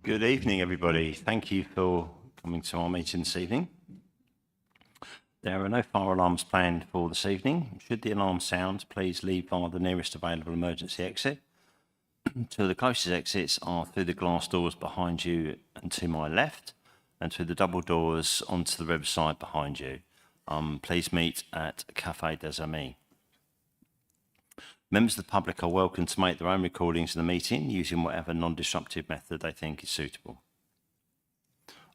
Good evening, everybody. Thank you for coming to our meeting this evening. There are no fire alarms planned for this evening. Should the alarm sound, please leave via the nearest available emergency exit. Two of the closest exits are through the glass doors behind you and to my left, and through the double doors onto the riverside behind you. Please meet at Café des Amis. Members of the public are welcome to make their own recordings of the meeting using whatever non-disruptive method they think is suitable.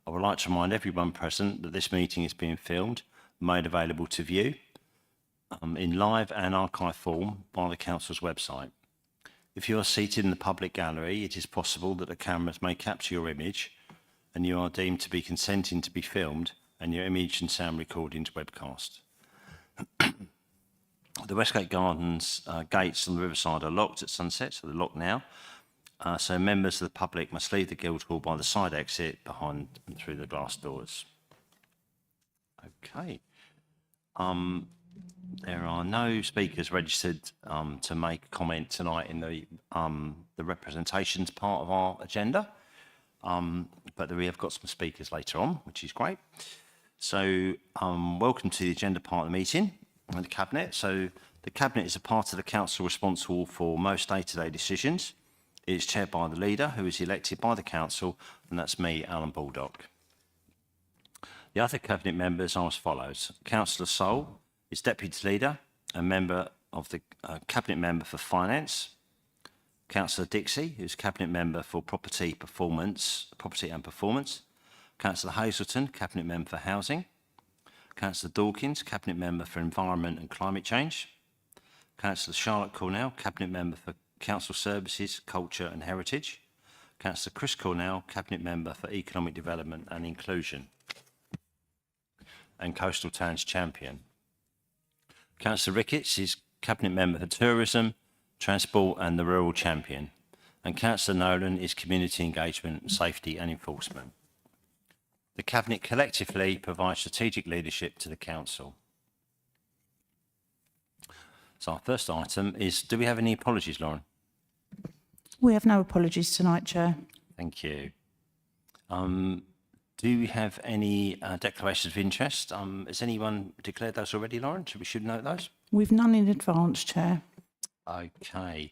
I would like to remind everyone present that this meeting is being filmed and made available to view in live and archive form by the Council's website. If you are seated in the public gallery, it is possible that the cameras may capture your image and you are deemed to be consenting to be filmed and your image and sound recordings webcast. The Westgate Gardens gates on the riverside are locked at sunset, so they're locked now. So members of the public must leave the Guildhall by the side exit behind and through the glass doors. Okay. There are no speakers registered to make a comment tonight in the representations part of our agenda, but we have got some speakers later on, which is great. So welcome to the agenda part of the meeting. And the Cabinet. So the Cabinet is a part of the Council responsible for most day-to-day decisions. It is chaired by the leader, who is elected by the Council, and that's me, Alan Baldock. The other Cabinet members are as follows. Councillor Soul is Deputy Leader and member of the Cabinet Member for Finance. Councillor Dixie, who's Cabinet Member for Property and Performance. Councillor Hazelton, Cabinet Member for Housing. Councillor Dawkins, Cabinet Member for Environment and Climate Change. Councillor Charlotte Cornell, Cabinet Member for Council Services, Culture and Heritage. Councillor Chris Cornell, Cabinet Member for Economic Development and Inclusion. And Coastal Towns Champion. Councillor Ricketts is Cabinet Member for Tourism, Transport and the Rural Champion. And Councillor Nolan is Community Engagement, Safety and Enforcement. The Cabinet collectively provides strategic leadership to the Council. So our first item is, do we have any apologies, Lauren? We have no apologies tonight, Chair. Thank you. Do we have any declarations of interest? Has anyone declared those already, Lauren? We should note those. We've none in advance, Chair. Okay.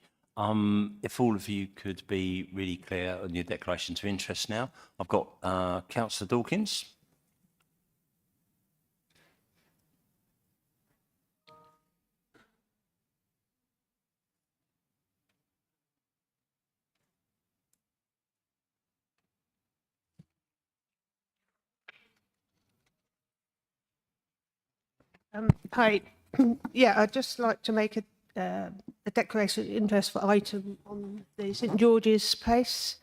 If all of you could be really clear on your declarations of interest now. I've got Councillor Dawkins. Hi. Yeah, I'd just like to make a declaration of interest for item on the St George's Place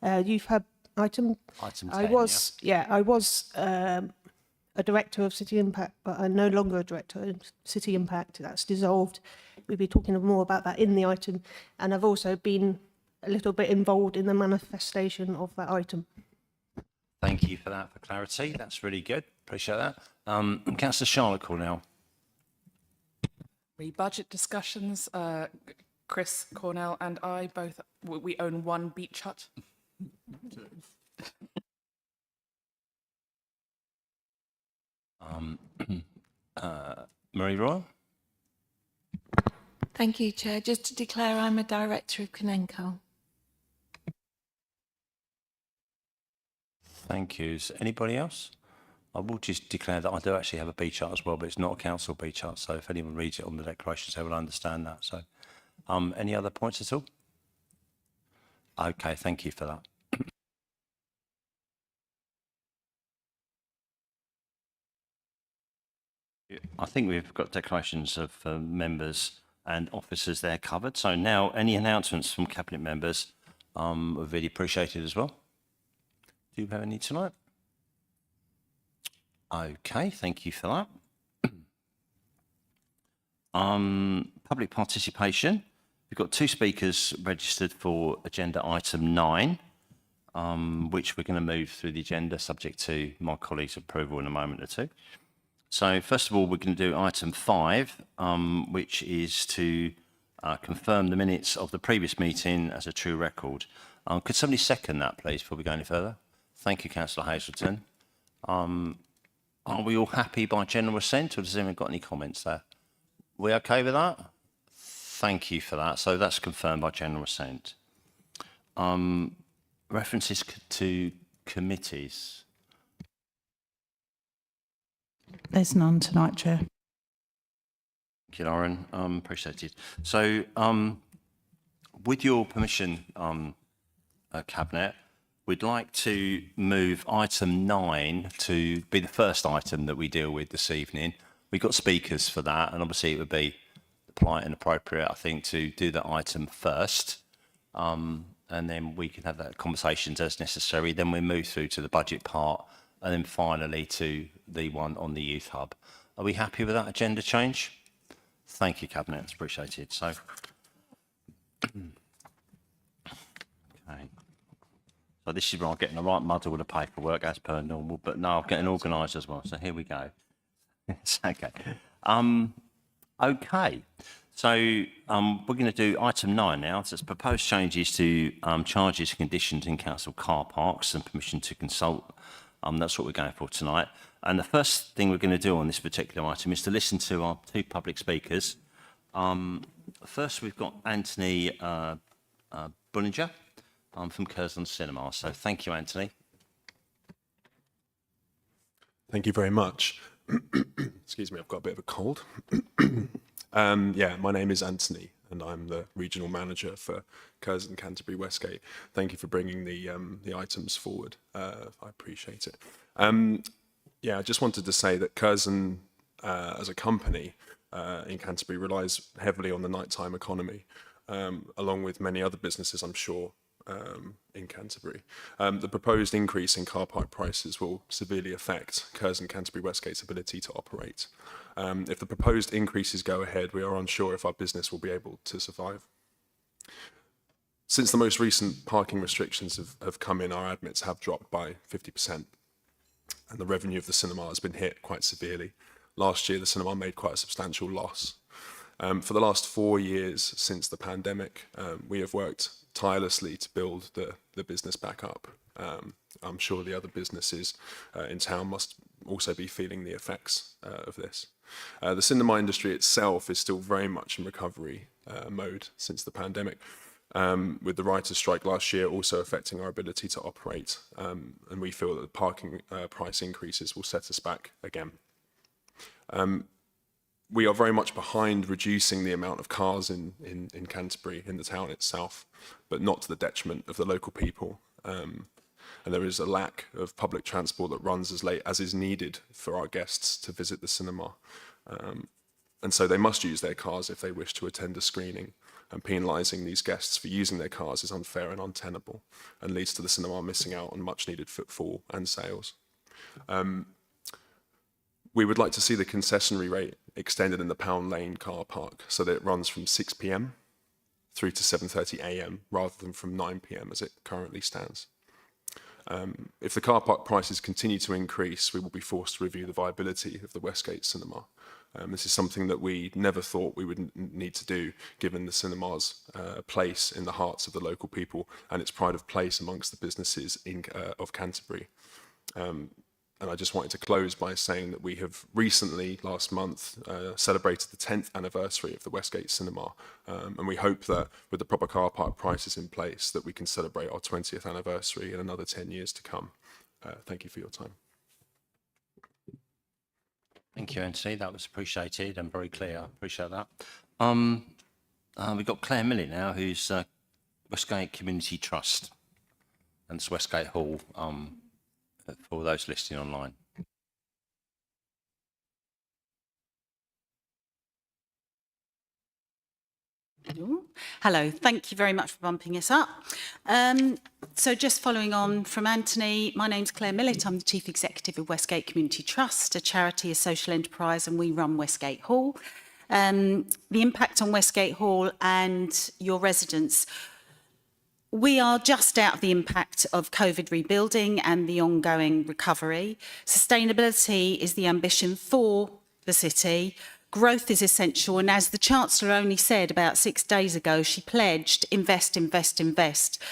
youth hub item. Item 10, I was a director of City Impact, but I'm no longer a director of City Impact. That's dissolved. We'll be talking more about that in the item, and I've also been a little bit involved in the manifestation of that item. Thank you for that, for clarity. That's really good. Appreciate that. Councillor Charlotte Cornell. Budget discussions. Chris Cornell and I both, we own one beach hut. Marie Royal. Thank you, Chair. Just to declare I'm a director of Conenco. Thank you. Is anybody else? I will just declare that I do actually have a beach hut as well, but it's not a council beach hut. So if anyone reads it on the declarations, they will understand that. So any other points at all? Okay, thank you for that. I think we've got declarations of members and officers there covered. So now any announcements from Cabinet members are really appreciated as well. Do you have any tonight? Okay, thank you for that. Public participation. We've got two speakers registered for agenda item 9, which we're going to move through the agenda subject to my colleagues' approval in a moment or two. So first of all, we're going to do item 5, which is to confirm the minutes of the previous meeting as a true record. Could somebody second that, please, before we go any further? Thank you, Councillor Hazelton. Are we all happy by general assent, or does anyone got any comments there? We okay with that? Thank you for that. So that's confirmed by general assent. References to committees. There's none tonight, Chair. Thank you, Lauren. Appreciated. So, with your permission, Cabinet, we'd like to move item 9 to be the first item that we deal with this evening. We've got speakers for that, and obviously it would be polite and appropriate, I think, to do that item first, and then we can have that conversations as necessary. Then we move through to the budget part, and then finally to the one on the youth hub. Are we happy with that agenda change? Thank you, Cabinet. It's appreciated. So, okay. So this is where I'm getting the right muddle with the paperwork as per normal, but no, I'm getting organised as well. So here we go. It's okay. Okay. So we're going to do item 9 now. So it's proposed changes to charges and conditions in council car parks and permission to consult. That's what we're going for tonight. And the first thing we're going to do on this particular item is to listen to our 2 public speakers. First, we've got Anthony Bullinger from Curzon Cinema. So thank you, Anthony. Thank you very much. Excuse me, I've got a bit of a cold. Yeah, my name is Anthony, and I'm the regional manager for Curzon Canterbury Westgate. Thank you for bringing the items forward. I appreciate it. Yeah, I just wanted to say that Curzon, as a company in Canterbury, relies heavily on the nighttime economy, along with many other businesses, I'm sure, in Canterbury. The proposed increase in car park prices will severely affect Curzon Canterbury Westgate's ability to operate. If the proposed increases go ahead, we are unsure if our business will be able to survive. Since the most recent parking restrictions have come in, our admits have dropped by 50%, and the revenue of the cinema has been hit quite severely. Last year, the cinema made quite a substantial loss. For the last 4 years since the pandemic, we have worked tirelessly to build the business back up. I'm sure the other businesses in town must also be feeling the effects of this. The cinema industry itself is still very much in recovery mode since the pandemic, with the writers' strike last year also affecting our ability to operate, and we feel that the parking price increases will set us back again. We are very much behind reducing the amount of cars in Canterbury, in the town itself, but not to the detriment of the local people. And there is a lack of public transport that runs as late as is needed for our guests to visit the cinema. And so they must use their cars if they wish to attend a screening, and penalising these guests for using their cars is unfair and untenable, and leads to the cinema missing out on much needed footfall and sales. We would like to see the concessionary rate extended in the Pound Lane car park so that it runs from 6 p.m. through to 7:30 a.m. rather than from 9 p.m. as it currently stands. If the car park prices continue to increase, we will be forced to review the viability of the Westgate Cinema. This is something that we never thought we would need to do, given the cinema's place in the hearts of the local people and its pride of place amongst the businesses of Canterbury. And I just wanted to close by saying that we have recently, last month, celebrated the 10th anniversary of the Westgate Cinema. And we hope that with the proper car park prices in place, that we can celebrate our 20th anniversary in another 10 years to come. Thank you for your time. Thank you, Anthony. That was appreciated and very clear. I appreciate that. We've got Claire Millett now, who's Westgate Community Trust, and it's Westgate Hall. For those listening online. Hello, thank you very much for bumping us up. So just following on from Anthony, my name's Claire Millett. I'm the Chief Executive of Westgate Community Trust, a charity, a social enterprise, and we run Westgate Hall. The impact on Westgate Hall and your residents. We are just out of the impact of COVID rebuilding and the ongoing recovery. Sustainability is the ambition for the city. Growth is essential, and as the Chancellor only said about 6 days ago, she pledged invest, invest, invest.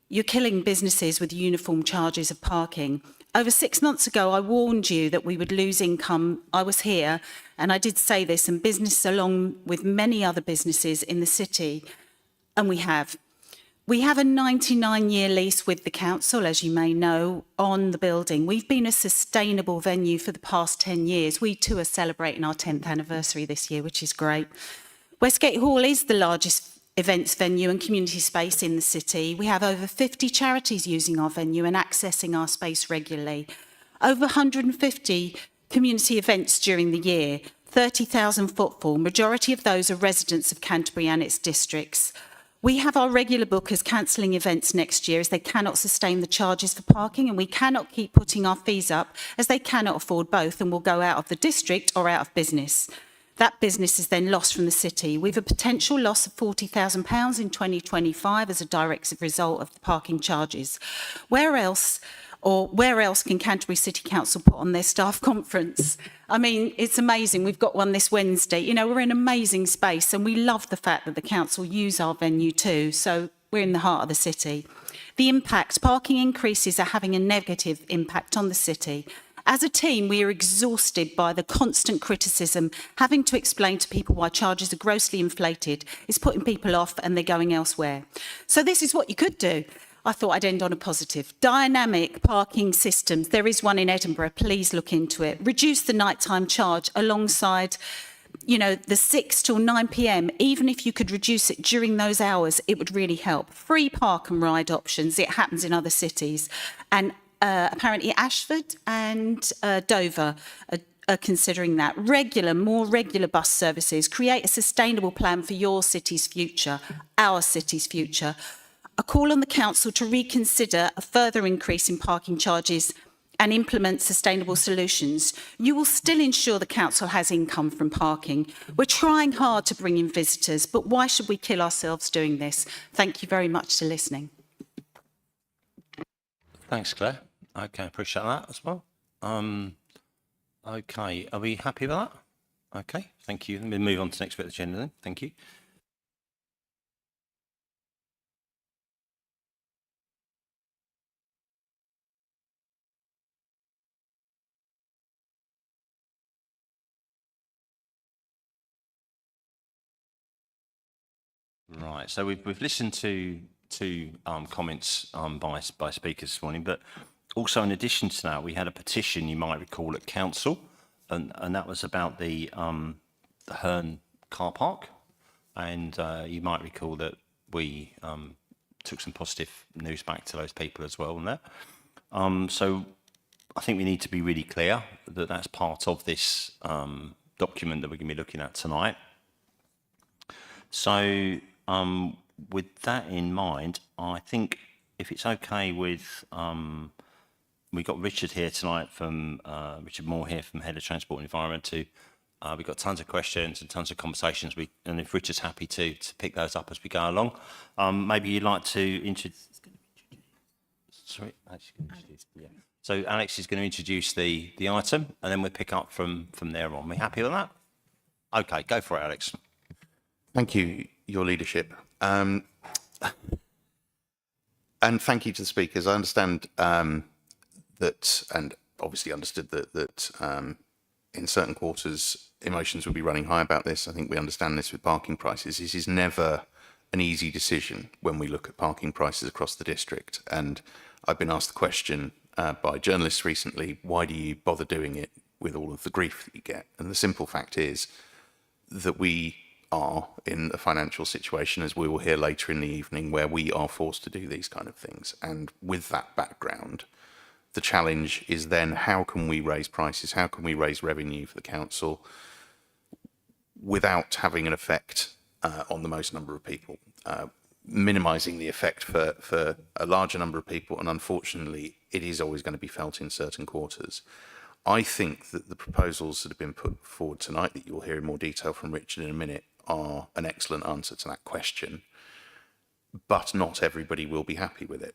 You're killing businesses with uniform charges of parking. Over 6 months ago, I warned you that we would lose income. I was here, and I did say this, and business along with many other businesses in the city, and we have. We have a 99-year lease with the council, as you may know, on the building. We've been a sustainable venue for the past 10 years. We too are celebrating our 10th anniversary this year, which is great. Westgate Hall is the largest events venue and community space in the city. We have over 50 charities using our venue and accessing our space regularly. Over 150 community events during the year, 30,000 footfall. Majority of those are residents of Canterbury and its districts. We have our regular bookers cancelling events next year as they cannot sustain the charges for parking, and we cannot keep putting our fees up as they cannot afford both and will go out of the district or out of business. That business is then lost from the city. We've a potential loss of £40,000 in 2025 as a direct result of the parking charges. Where else can Canterbury City Council put on their staff conference? I mean, it's amazing. We've got one this Wednesday. You know, we're in amazing space, and we love the fact that the council use our venue too. So we're in the heart of the city. The impact, parking increases are having a negative impact on the city. As a team, we are exhausted by the constant criticism, having to explain to people why charges are grossly inflated. It's putting people off and they're going elsewhere. So this is what you could do. I thought I'd end on a positive. Dynamic parking systems. There is one in Edinburgh. Please look into it. Reduce the nighttime charge alongside, you know, the 6 till 9 p.m. Even if you could reduce it during those hours, it would really help. Free park and ride options. It happens in other cities. And apparently Ashford and Dover are considering that. More regular bus services. Create a sustainable plan for your city's future, our city's future. A call on the council to reconsider a further increase in parking charges and implement sustainable solutions. You will still ensure the council has income from parking. We're trying hard to bring in visitors, but why should we kill ourselves doing this? Thank you very much for listening. Thanks, Claire. Okay, appreciate that as well. Okay, are we happy with that? Okay, thank you. Let me move on to the next bit of the agenda then. Thank you. Right, so we've listened to comments by speakers this morning, but also in addition to that, we had a petition, you might recall, at council, and that was about the Herne car park, and you might recall that we took some positive news back to those people as well on that. So I think we need to be really clear that that's part of this document that we're going to be looking at tonight. So with that in mind, I think if it's okay with, we've got Richard here tonight from, Richard Moore here from Head of Transport and Environment we've got tons of questions and tons of conversations. And if Richard's happy to pick those up as we go along, maybe you'd like to introduce, sorry, yeah. So Alex is going to introduce the item and then we'll pick up from there on. Are we happy with that? Okay, go for it, Alex. Thank you, Your Leadership. And thank you to the speakers. I understand that, and obviously understood that in certain quarters, emotions will be running high about this. I think we understand this with parking prices. This is never an easy decision when we look at parking prices across the district. And I've been asked the question by journalists recently, why do you bother doing it with all of the grief that you get? And the simple fact is that we are in a financial situation, as we will hear later in the evening, where we are forced to do these kind of things. And with that background, the challenge is then how can we raise prices, how can we raise revenue for the council without having an effect on the most number of people, minimising the effect for a larger number of people, and unfortunately it is always going to be felt in certain quarters. I think that the proposals that have been put forward tonight, that you'll hear in more detail from Richard in a minute, are an excellent answer to that question, but not everybody will be happy with it.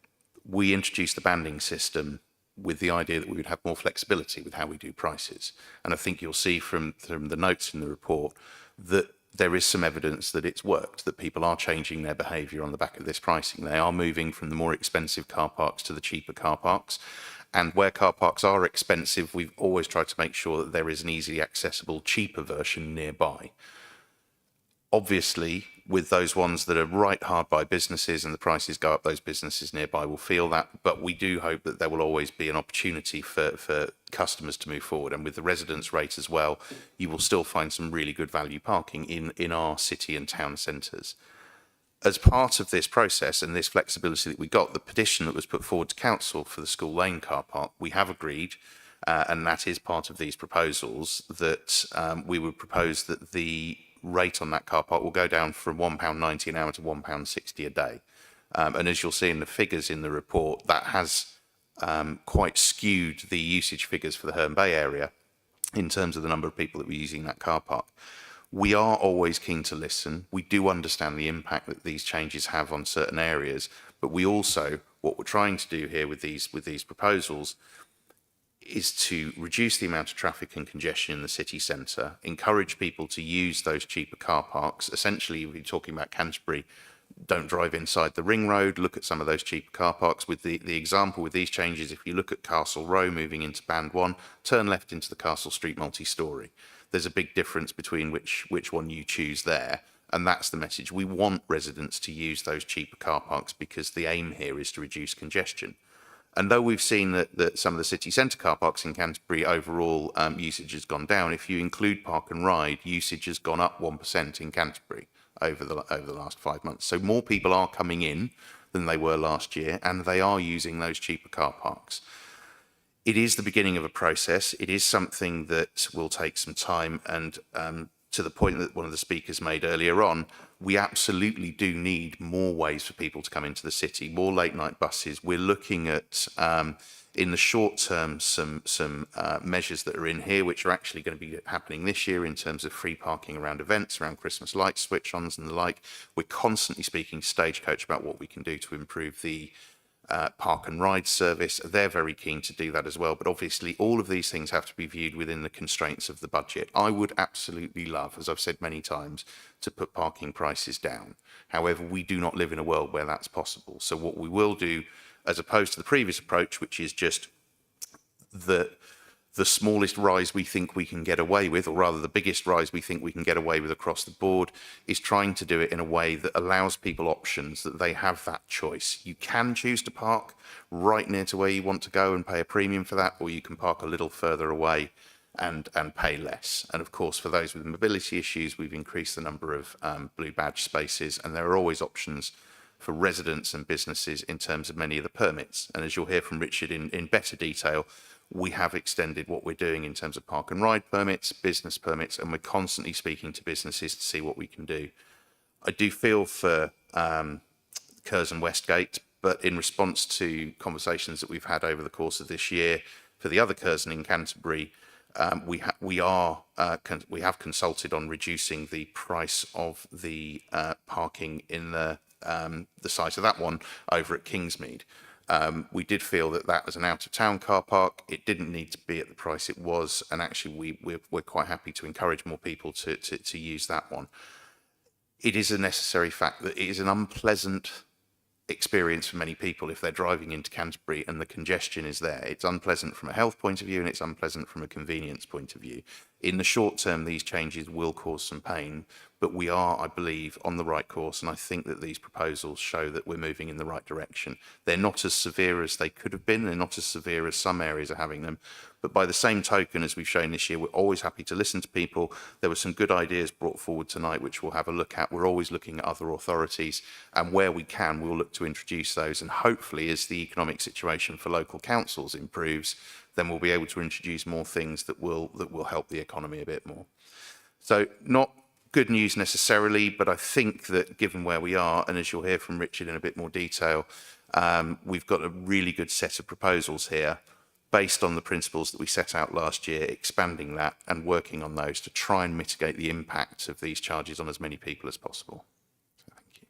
We introduced the banding system with the idea that we would have more flexibility with how we do prices. And I think you'll see from the notes in the report that there is some evidence that it's worked, that people are changing their behaviour on the back of this pricing. They are moving from the more expensive car parks to the cheaper car parks. And where car parks are expensive, we've always tried to make sure that there is an easily accessible, cheaper version nearby. Obviously, with those ones that are right hard by businesses and the prices go up, those businesses nearby will feel that. But we do hope that there will always be an opportunity for customers to move forward. And with the residence rate as well, you will still find some really good value parking in our city and town centres. As part of this process and this flexibility that we got, the petition that was put forward to council for the School Lane car park, we have agreed, and that is part of these proposals, that we would propose that the rate on that car park will go down from £1.90 an hour to £1.60 a day. And as you'll see in the figures in the report, that has quite skewed the usage figures for the Herne Bay area in terms of the number of people that were using that car park. We are always keen to listen. We do understand the impact that these changes have on certain areas, but we also, what we're trying to do here with these proposals is to reduce the amount of traffic and congestion in the city centre, encourage people to use those cheaper car parks. Essentially, we're talking about Canterbury, don't drive inside the ring road, look at some of those cheaper car parks. With the example with these changes, if you look at Castle Row moving into Band 1, turn left into the Castle Street multi-storey. There's a big difference between which one you choose there. And that's the message. We want residents to use those cheaper car parks because the aim here is to reduce congestion. And though we've seen that some of the city centre car parks in Canterbury overall usage has gone down, if you include Park and Ride, usage has gone up 1% in Canterbury over the last 5 months. So more people are coming in than they were last year, and they are using those cheaper car parks. It is the beginning of a process. It is something that will take some time, and to the point that one of the speakers made earlier on, we absolutely do need more ways for people to come into the city, more late night buses. We're looking at, in the short term, some measures that are in here, which are actually going to be happening this year in terms of free parking around events, around Christmas light switch-ons and the like. We're constantly speaking to Stagecoach about what we can do to improve the Park and Ride service. They're very keen to do that as well, but obviously all of these things have to be viewed within the constraints of the budget. I would absolutely love, as I've said many times, to put parking prices down. However, we do not live in a world where that's possible. So what we will do, as opposed to the previous approach, which is just the smallest rise we think we can get away with, or rather the biggest rise we think we can get away with across the board, is trying to do it in a way that allows people options, that they have that choice. You can choose to park right near to where you want to go and pay a premium for that, or you can park a little further away and pay less. And of course, for those with mobility issues, we've increased the number of blue badge spaces, and there are always options for residents and businesses in terms of many of the permits. And as you'll hear from Richard in better detail, we have extended what we're doing in terms of Park and Ride permits, business permits, and we're constantly speaking to businesses to see what we can do. I do feel for Curzon Westgate, but in response to conversations that we've had over the course of this year for the other Curzon in Canterbury, we have consulted on reducing the price of the parking in the site of that one over at Kingsmead. We did feel that as an out-of-town car park, it didn't need to be at the price it was, and actually we're quite happy to encourage more people to use that one. It is a necessary fact that it is an unpleasant experience for many people if they're driving into Canterbury and the congestion is there. It's unpleasant from a health point of view, and it's unpleasant from a convenience point of view. In the short term, these changes will cause some pain, but we are, I believe, on the right course, and I think that these proposals show that we're moving in the right direction. They're not as severe as they could have been, they're not as severe as some areas are having them, but by the same token, as we've shown this year, we're always happy to listen to people. There were some good ideas brought forward tonight, which we'll have a look at. We're always looking at other authorities, and where we can, we'll look to introduce those, and hopefully, as the economic situation for local councils improves, then we'll be able to introduce more things that will help the economy a bit more. So not good news necessarily, but I think that given where we are, and as you'll hear from Richard in a bit more detail, we've got a really good set of proposals here based on the principles that we set out last year, expanding that and working on those to try and mitigate the impact of these charges on as many people as possible. So thank you.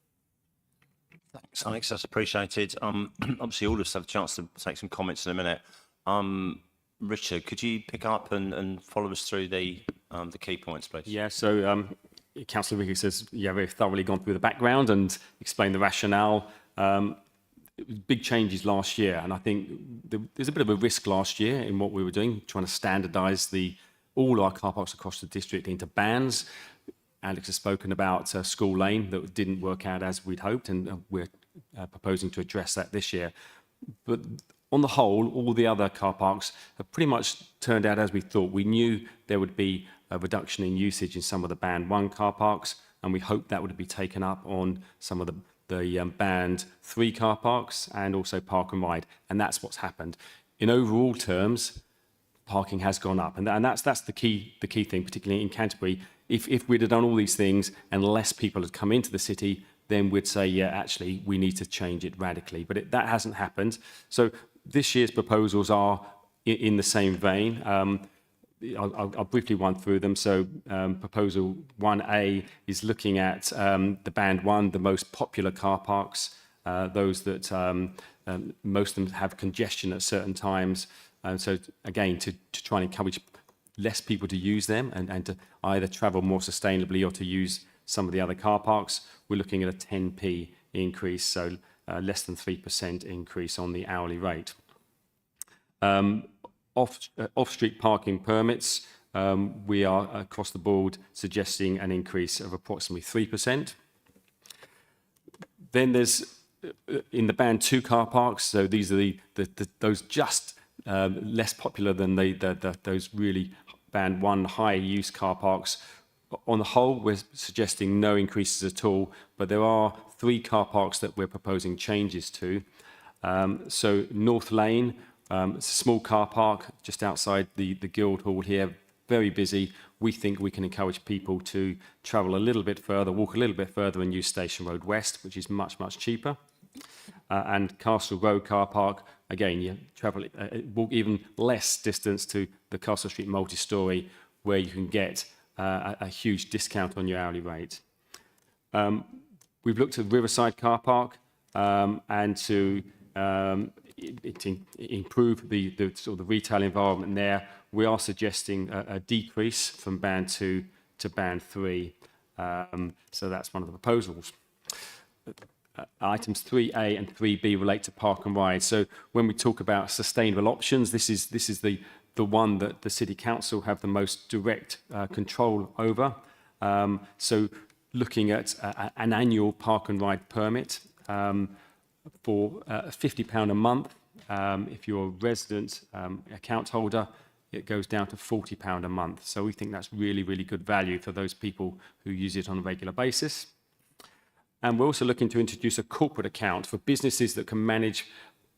Thanks, Alex. That's appreciated. Obviously, all of us have a chance to take some comments in a minute. Richard, could you pick up and follow us through the key points, please? Yeah, so Councillor Ricky says, yeah, we've thoroughly gone through the background and explained the rationale. Big changes last year, and I think there's a bit of a risk last year in what we were doing, trying to standardise all our car parks across the district into bands. Alex has spoken about School Lane that didn't work out as we'd hoped, and we're proposing to address that this year. But on the whole, all the other car parks have pretty much turned out as we thought. We knew there would be a reduction in usage in some of the Band 1 car parks, and we hoped that would be taken up on some of the Band 3 car parks and also Park and Ride, and that's what's happened. In overall terms, parking has gone up, and that's the key thing, particularly in Canterbury. If we'd have done all these things and less people had come into the city, then we'd say, yeah, actually, we need to change it radically. But that hasn't happened. So this year's proposals are in the same vein. I'll briefly run through them. So proposal 1A is looking at the Band 1, the most popular car parks, those that most of them have congestion at certain times. So again, to try and encourage less people to use them and to either travel more sustainably or to use some of the other car parks, we're looking at a 10p increase, so less than 3% increase on the hourly rate. Off-street parking permits, we are across the board suggesting an increase of approximately 3%. Then there's in the Band 2 car parks, so these are those just less popular than those really Band 1 high use car parks. On the whole, we're suggesting no increases at all, but there are 3 car parks that we're proposing changes to. So North Lane, it's a small car park just outside the Guildhall here, very busy. We think we can encourage people to travel a little bit further, walk a little bit further and use Station Road West, which is much, much cheaper. And Castle Road car park, again, you travel, walk even less distance to the Castle Street multi-storey, where you can get a huge discount on your hourly rate. We've looked at Riverside car park and to improve the sort of retail environment there. We are suggesting a decrease from Band 2 to Band 3. So that's one of the proposals. Items 3A and 3B relate to Park and Ride. So when we talk about sustainable options, this is the one that the City Council have the most direct control over. So looking at an annual Park and Ride permit for £50 a month. If you're a resident account holder, it goes down to £40 a month. So we think that's really, really good value for those people who use it on a regular basis. And we're also looking to introduce a corporate account for businesses that can manage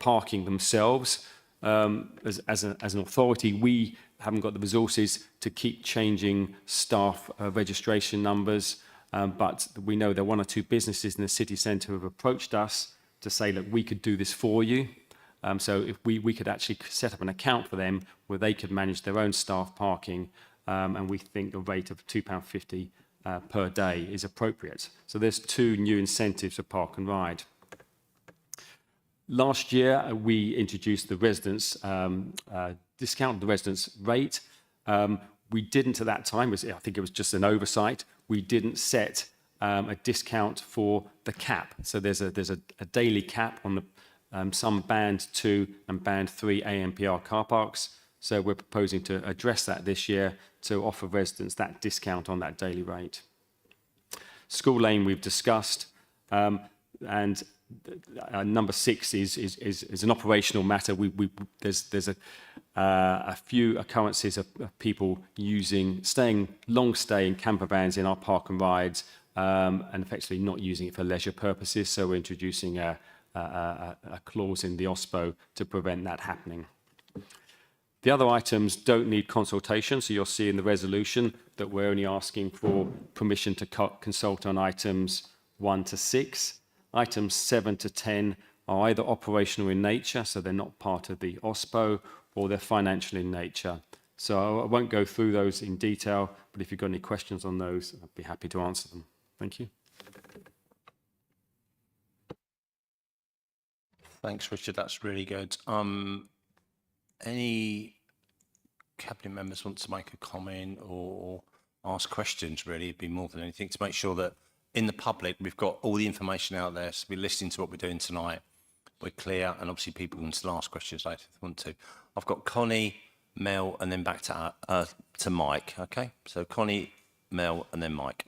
parking themselves. As an authority, we haven't got the resources to keep changing staff registration numbers, but we know there are 1 or 2 businesses in the city centre who have approached us to say, look, we could do this for you. So if we could actually set up an account for them where they could manage their own staff parking, and we think a rate of £2.50 per day is appropriate. So there's 2 new incentives for Park and Ride. Last year, we introduced the residents discount, the residents rate. We didn't at that time, I think it was just an oversight, we didn't set a discount for the cap. So there's a daily cap on the some Band 2 and Band 3 ANPR car parks. So we're proposing to address that this year to offer residents that discount on that daily rate. School Lane we've discussed, and number 6 is an operational matter. There's a few occurrences of people staying camper vans in our Park and Rides, and effectively not using it for leisure purposes. So we're introducing a clause in the OSPO to prevent that happening. The other items don't need consultation, so you'll see in the resolution that we're only asking for permission to consult on items 1 to 6. Items 7 to 10 are either operational in nature, so they're not part of the OSPO, or they're financial in nature. So I won't go through those in detail, but if you've got any questions on those, I'd be happy to answer them. Thank you. Thanks, Richard. That's really good. any cabinet members want to make a comment or ask questions, really, it'd be more than anything to make sure that in the public, we've got all the information out there. So we're listening to what we're doing tonight. We're clear, and obviously people can still ask questions later if they want to. I've got Connie, Mel, and then back to Mike. Okay, so Connie, Mel, and then Mike.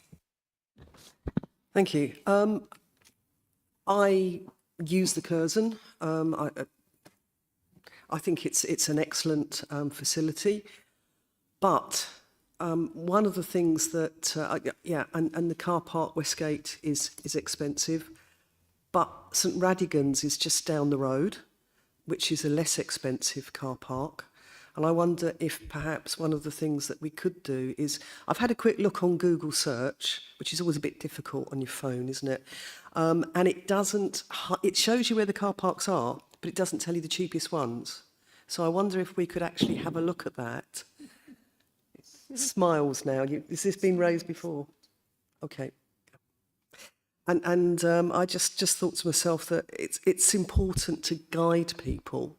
Thank you. I use the Curzon. I think it's an excellent facility, but one of the things that and the car park Westgate is expensive, but St Radigan's is just down the road, which is a less expensive car park. And I wonder if perhaps one of the things that we could do is, I've had a quick look on Google search, which is always a bit difficult on your phone, isn't it? And it shows you where the car parks are, but it doesn't tell you the cheapest ones. So I wonder if we could actually have a look at that. Smiles now. Has this been raised before? Okay. And I just thought to myself that it's important to guide people.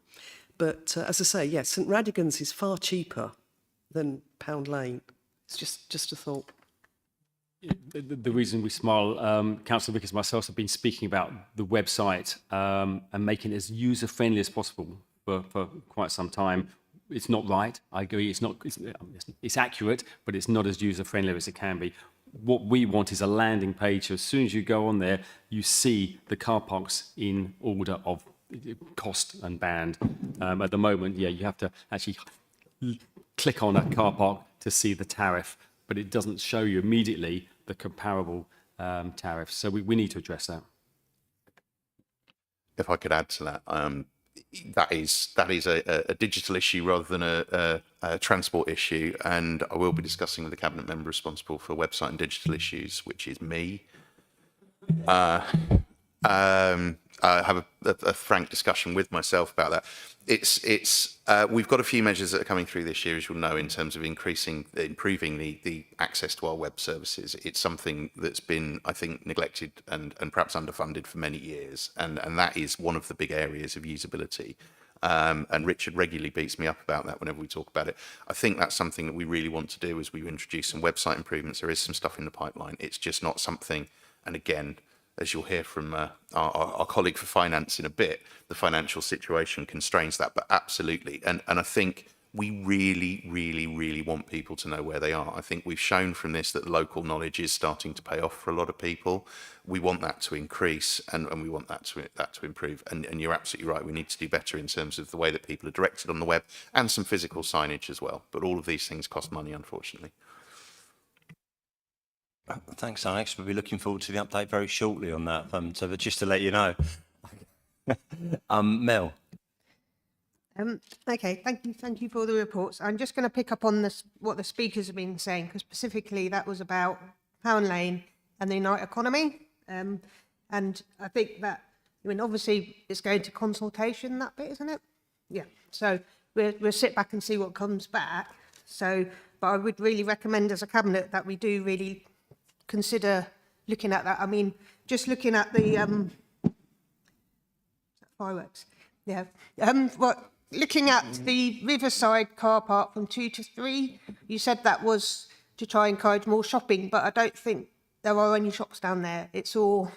But as I say, yes, St Radigan's is far cheaper than Pound Lane. It's just a thought. The reason we smile, Councillor Vickers and myself have been speaking about the website and making it as user-friendly as possible for quite some time. It's not right. I agree. It's accurate, but it's not as user-friendly as it can be. What we want is a landing page. So as soon as you go on there, you see the car parks in order of cost and band. At the moment, you have to actually click on a car park to see the tariff, but it doesn't show you immediately the comparable tariffs. So we need to address that. If I could add to that, that is a digital issue rather than a transport issue, and I will be discussing with the cabinet member responsible for website and digital issues, which is me. Have a frank discussion with myself about that. We've got a few measures that are coming through this year, as you'll know, in terms of improving the access to our web services. It's something that's been, I think, neglected and perhaps underfunded for many years, and that is one of the big areas of usability. And Richard regularly beats me up about that whenever we talk about it. I think that's something that we really want to do as we introduce some website improvements. There is some stuff in the pipeline. It's just not something, and again, as you'll hear from our colleague for finance in a bit, the financial situation constrains that, but absolutely. And I think we really, really, really want people to know where they are. I think we've shown from this that local knowledge is starting to pay off for a lot of people. We want that to increase, and we want that to improve. And you're absolutely right, we need to do better in terms of the way that people are directed on the web, and some physical signage as well. But all of these things cost money, unfortunately. Thanks, Alex. We'll be looking forward to the update very shortly on that. So just to let you know. Mel. Okay, thank you for the reports. I'm just going to pick up on this, what the speakers have been saying, because specifically that was about Pound Lane and the Unite economy. And I think that, I mean, obviously it's going to consultation, that bit, isn't it? Yeah. So we'll sit back and see what comes back. So, but I would really recommend as a cabinet that we do really consider looking at that. I mean, just looking at the fireworks. Yeah. Looking at the Riverside car park from 2 to 3, you said that was to try and encourage more shopping, but I don't think there are any shops down there. It's all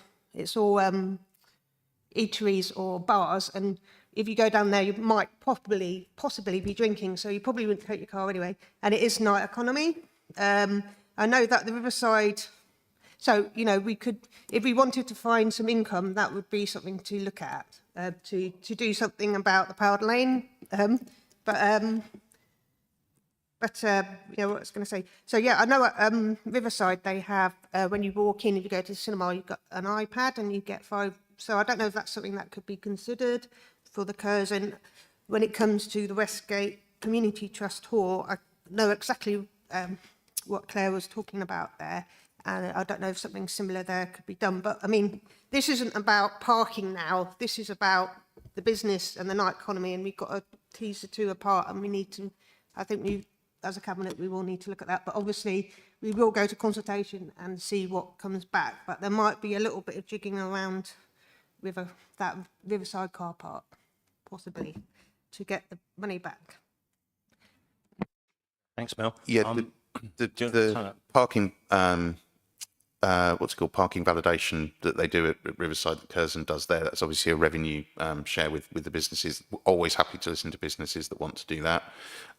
eateries or bars, and if you go down there, you might possibly be drinking, so you probably wouldn't take your car anyway. And it is night economy. I know that the Riverside, so, you know, we could, if we wanted to find some income, that would be something to look at, to do something about the Pound Lane. But you know what I was going to say. So, yeah, I know at Riverside they have, when you walk in, if you go to the cinema, you've got an iPad and you get 5. So I don't know if that's something that could be considered for the Curzon. When it comes to the Westgate Community Trust Hall, I know exactly what Claire was talking about there. And I don't know if something similar there could be done. But, I mean, this isn't about parking now. This is about the business and the night economy, and we've got to tease the two apart. And we need to, I think we, as a cabinet, we will need to look at that. But obviously, we will go to consultation and see what comes back. But there might be a little bit of jigging around with that Riverside car park, possibly. to get the money back. Thanks, Mel. Yeah, do you want to the turn up? parking, what's it called, parking validation that they do at Riverside that Curzon does there, that's obviously a revenue share with the businesses. Always happy to listen to businesses that want to do that.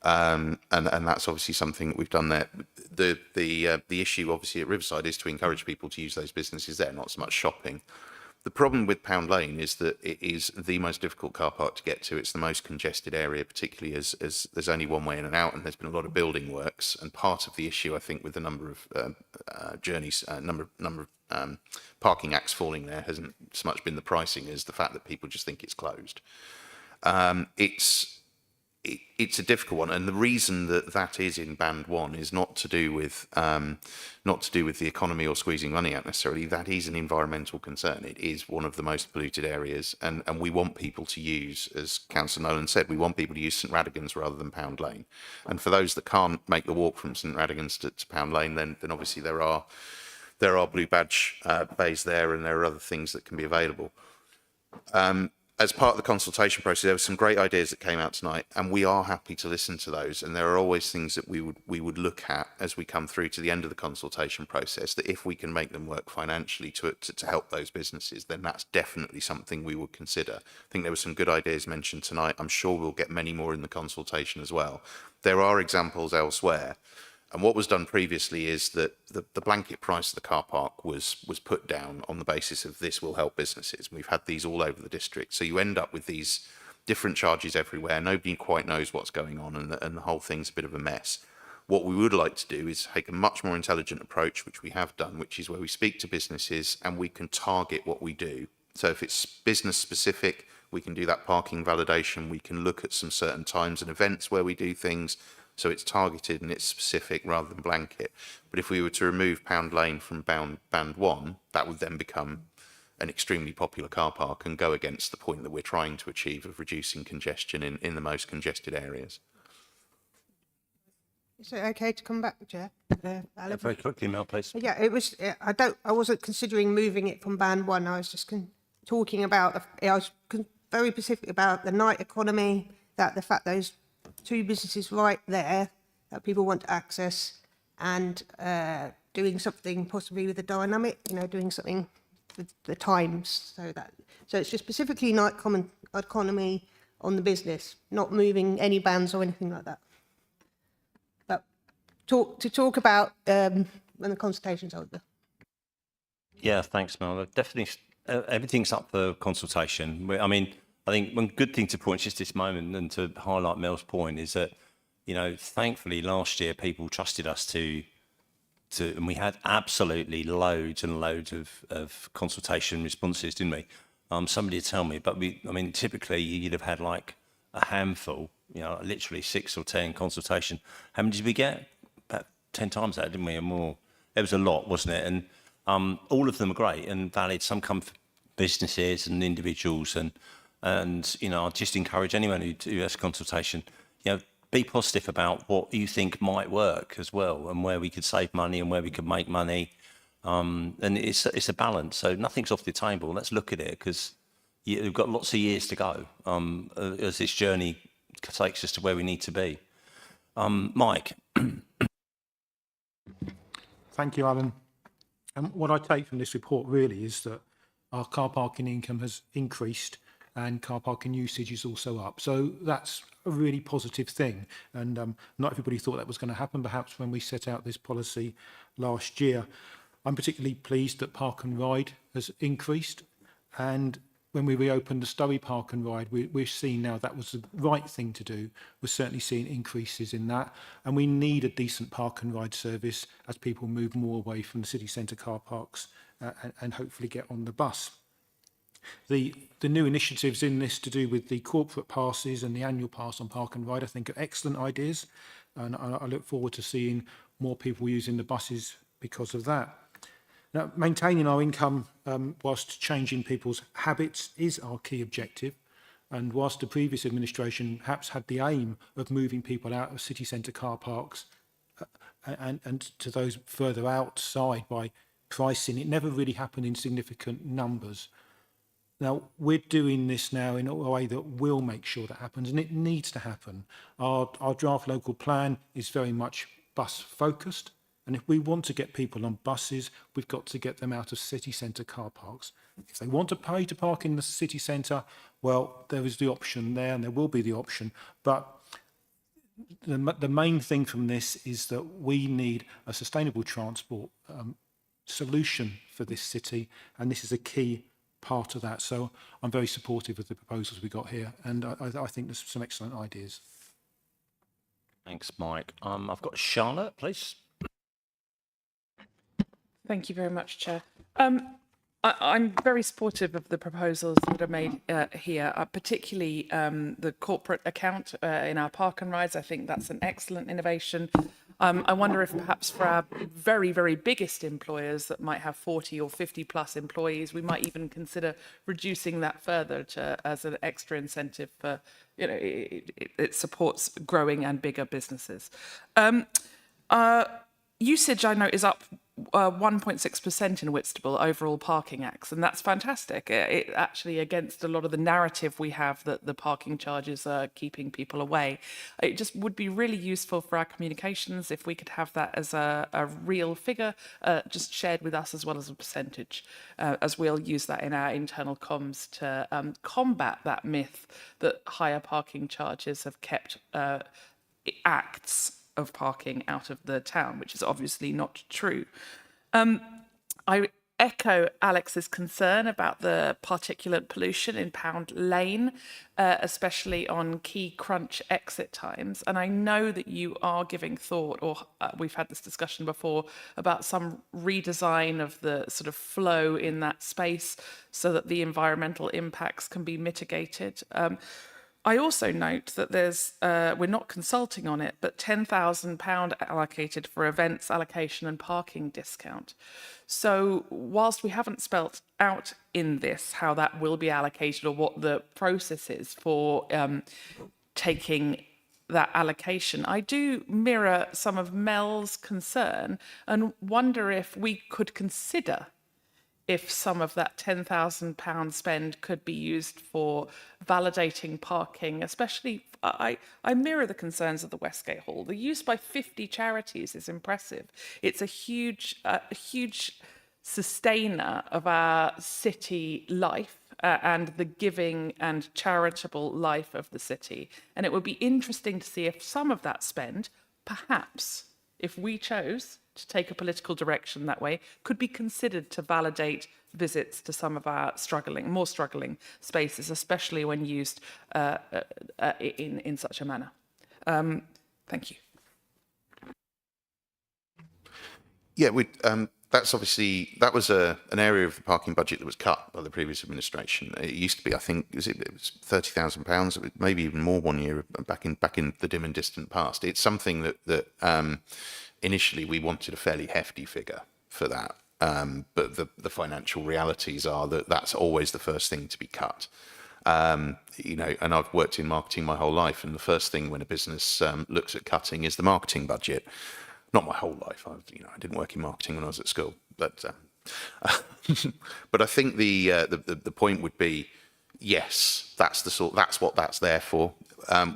And that's obviously something that we've done there. The issue obviously at Riverside is to encourage people to use those businesses there, not so much shopping. The problem with Pound Lane is that it is the most difficult car park to get to. It's the most congested area, particularly as there's only one way in and out, and there's been a lot of building works. And part of the issue, I think, with the number of journeys, number of parking acts falling there hasn't so much been the pricing as the fact that people just think it's closed. It's a difficult one, and the reason that is in Band 1 is not to do with the economy or squeezing money out necessarily. That is an environmental concern. It is one of the most polluted areas, and we want people to use, as Councillor Nolan said, we want people to use St Radigan's rather than Pound Lane. And for those that can't make the walk from St Radigan's to Pound Lane, then obviously there are blue badge bays there, and there are other things that can be available. As part of the consultation process, there were some great ideas that came out tonight, and we are happy to listen to those. And there are always things that we would look at as we come through to the end of the consultation process, that if we can make them work financially to help those businesses, then that's definitely something we would consider. I think there were some good ideas mentioned tonight. I'm sure we'll get many more in the consultation as well. There are examples elsewhere. And what was done previously is that the blanket price of the car park was put down on the basis of this will help businesses. We've had these all over the district. So you end up with these different charges everywhere. Nobody quite knows what's going on, and the whole thing's a bit of a mess. What we would like to do is take a much more intelligent approach, which we have done, which is where we speak to businesses and we can target what we do. So if it's business specific, we can do that parking validation. We can look at some certain times and events where we do things. So it's targeted and it's specific rather than blanket. But if we were to remove Pound Lane from Band 1, that would then become an extremely popular car park and go against the point that we're trying to achieve of reducing congestion in the most congested areas. Is it okay to come back, Chair? Alan? Very quickly, Mel, please. Yeah, it was. I wasn't considering moving it from Band 1. I was just talking about. I was very specific about the night economy. That the fact those two businesses right there that people want to access, and doing something possibly with the dynamic, doing something with the times, so it's just specifically night economy on the business, not moving any bands or anything like that. But talk about when the consultation's over. Yeah, thanks, Mel. Definitely, everything's up for consultation. I mean, I think one good thing to point just this moment and to highlight Mel's point is that, thankfully last year people trusted us to and we had absolutely loads and loads of consultation responses, didn't we? Somebody would tell me, but typically you'd have had like a handful, literally 6 or 10 consultation. How many did we get? About 10 times that, didn't we? Or more. It was a lot, wasn't it? And all of them are great and valid. Some come from businesses and individuals, and I just encourage anyone who has consultation, be positive about what you think might work as well, and where we could save money and where we could make money. And it's a balance. So nothing's off the table. Let's look at it, because we've got lots of years to go as this journey takes us to where we need to be. Mike. Thank you, Alan. And what I take from this report really is that our car parking income has increased and car parking usage is also up. So that's a really positive thing. And not everybody thought that was going to happen, perhaps, when we set out this policy last year. I'm particularly pleased that Park and Ride has increased. And when we reopened the Surrey Park and Ride, we're seeing now that was the right thing to do. We're certainly seeing increases in that. And we need a decent Park and Ride service as people move more away from the city centre car parks and hopefully get on the bus. The new initiatives in this to do with the corporate passes and the annual pass on Park and Ride, I think, are excellent ideas. And I look forward to seeing more people using the buses because of that. Now, maintaining our income whilst changing people's habits is our key objective. And whilst the previous administration perhaps had the aim of moving people out of city centre car parks and to those further outside by pricing, it never really happened in significant numbers. Now, we're doing this now in a way that will make sure that happens, and it needs to happen. Our draft local plan is very much bus focused, and if we want to get people on buses, we've got to get them out of city centre car parks. If they want to pay to park in the city centre, well, there is the option there, and there will be the option. But the main thing from this is that we need a sustainable transport solution for this city, and this is a key part of that. So I'm very supportive of the proposals we got here, and I think there's some excellent ideas. Thanks, Mike. I've got Charlotte, please. Thank you very much, Chair. I'm very supportive of the proposals that are made here, particularly the corporate account in our park and rides. I think that's an excellent innovation. I wonder if perhaps for our very, very biggest employers that might have 40 or 50 plus employees, we might even consider reducing that further as an extra incentive for, it supports growing and bigger businesses. Usage, I know, is up 1.6% in Whitstable overall parking acts, and that's fantastic. It actually against a lot of the narrative we have that the parking charges are keeping people away. It just would be really useful for our communications if we could have that as a real figure, just shared with us as well as a percentage, as we'll use that in our internal comms to combat that myth that higher parking charges have kept acts of parking out of the town, which is obviously not true. I echo Alex's concern about the particulate pollution in Pound Lane, especially on key crunch exit times. And I know that you are giving thought, or we've had this discussion before, about some redesign of the sort of flow in that space so that the environmental impacts can be mitigated. I also note that there's, we're not consulting on it, but £10,000 allocated for events, allocation and parking discount. So whilst we haven't spelt out in this how that will be allocated or what the process is for taking that allocation, I do mirror some of Mel's concern and wonder if we could consider if some of that £10,000 spend could be used for validating parking, especially, I mirror the concerns of the Westgate Hall. The use by 50 charities is impressive. It's a huge sustainer of our city life and the giving and charitable life of the city. And it would be interesting to see if some of that spend, perhaps, if we chose to take a political direction that way, could be considered to validate visits to some of our more struggling spaces, especially when used in such a manner. Thank you. Yeah, that's obviously, that was an area of the parking budget that was cut by the previous administration. It used to be, I think, it was £30,000, maybe even more one year back in the dim and distant past. It's something that initially we wanted a fairly hefty figure for that, but the financial realities are that that's always the first thing to be cut. And I've worked in marketing my whole life, and the first thing when a business looks at cutting is the marketing budget. Not my whole life. I didn't work in marketing when I was at school, but but I think the point would be, yes, that's what that's there for.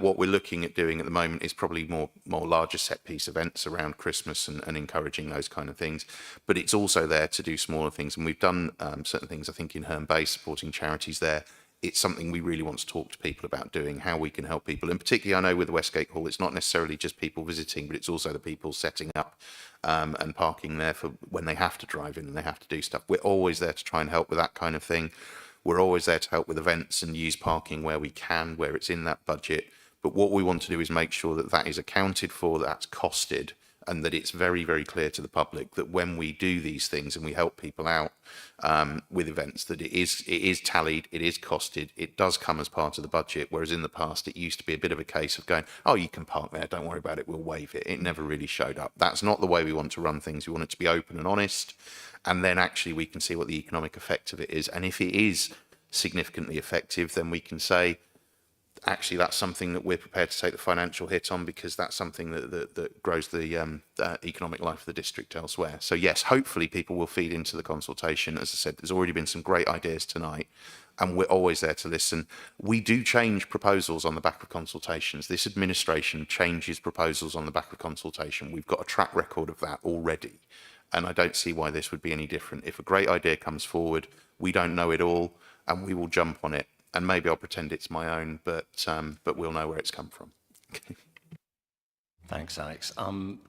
What we're looking at doing at the moment is probably more larger set piece events around Christmas and encouraging those kind of things. But it's also there to do smaller things, and we've done certain things. I think in Herne Bay, supporting charities there. It's something we really want to talk to people about doing, how we can help people. And particularly, I know with the Westgate Hall, it's not necessarily just people visiting, but it's also the people setting up and parking there for when they have to drive in and they have to do stuff. We're always there to try and help with that kind of thing. We're always there to help with events and use parking where we can, where it's in that budget. But what we want to do is make sure that that is accounted for, that's costed, and that it's very, very clear to the public that when we do these things and we help people out with events, that it is tallied, it is costed, it does come as part of the budget, whereas in the past it used to be a bit of a case of going, oh, you can park there, don't worry about it, we'll waive it. It never really showed up. That's not the way we want to run things. We want it to be open and honest, and then actually we can see what the economic effect of it is. And if it is significantly effective, then we can say, actually, that's something that we're prepared to take the financial hit on, because that's something that grows the economic life of the district elsewhere. So yes, hopefully people will feed into the consultation. As I said, there's already been some great ideas tonight. and we're always there to listen. We do change proposals on the back of consultations. This administration changes proposals on the back of consultation. We've got a track record of that already, and I don't see why this would be any different. If a great idea comes forward, we don't know it all, and we will jump on it. And maybe I'll pretend it's my own, but we'll know where it's come from. Thanks, Alex.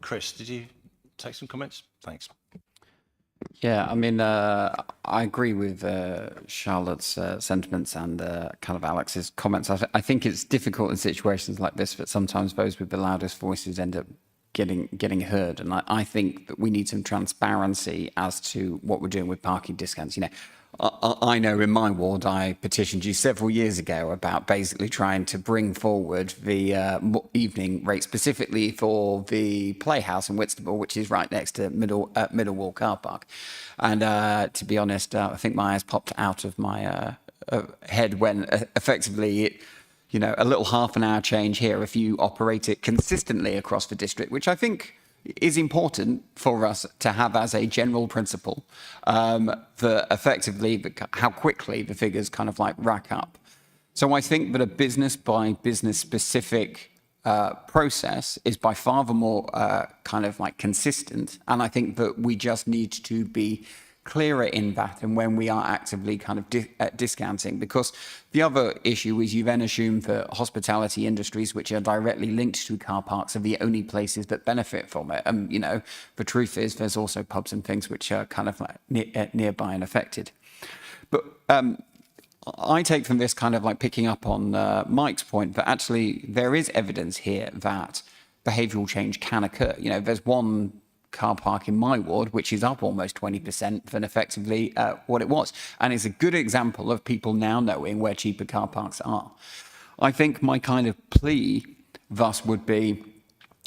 Chris, did you take some comments? Thanks. Yeah, I mean, I agree with Charlotte's sentiments and kind of Alex's comments. I think it's difficult in situations like this, but sometimes those with the loudest voices end up getting heard. And I think that we need some transparency as to what we're doing with parking discounts. You know, I know in my ward, I petitioned you several years ago about basically trying to bring forward the evening rate specifically for the Playhouse in Whitstable, which is right next to Middlewall car park. And to be honest, I think my eyes popped out of my head when effectively it, you know, a little half an hour change here if you operate it consistently across the district, which I think is important for us to have as a general principle, for effectively how quickly the figures kind of like rack up. So I think that a business by business specific process is by far the more kind of like consistent. And I think that we just need to be clearer in that and when we are actively kind of discounting, because the other issue is you then assume that hospitality industries, which are directly linked to car parks, are the only places that benefit from it. And, you know, the truth is there's also pubs and things which are kind of like nearby and affected. But I take from this kind of like picking up on Mike's point that actually there is evidence here that behavioural change can occur. You know, there's one car park in my ward which is up almost 20% than effectively what it was, and it's a good example of people now knowing where cheaper car parks are. I think my kind of plea thus would be,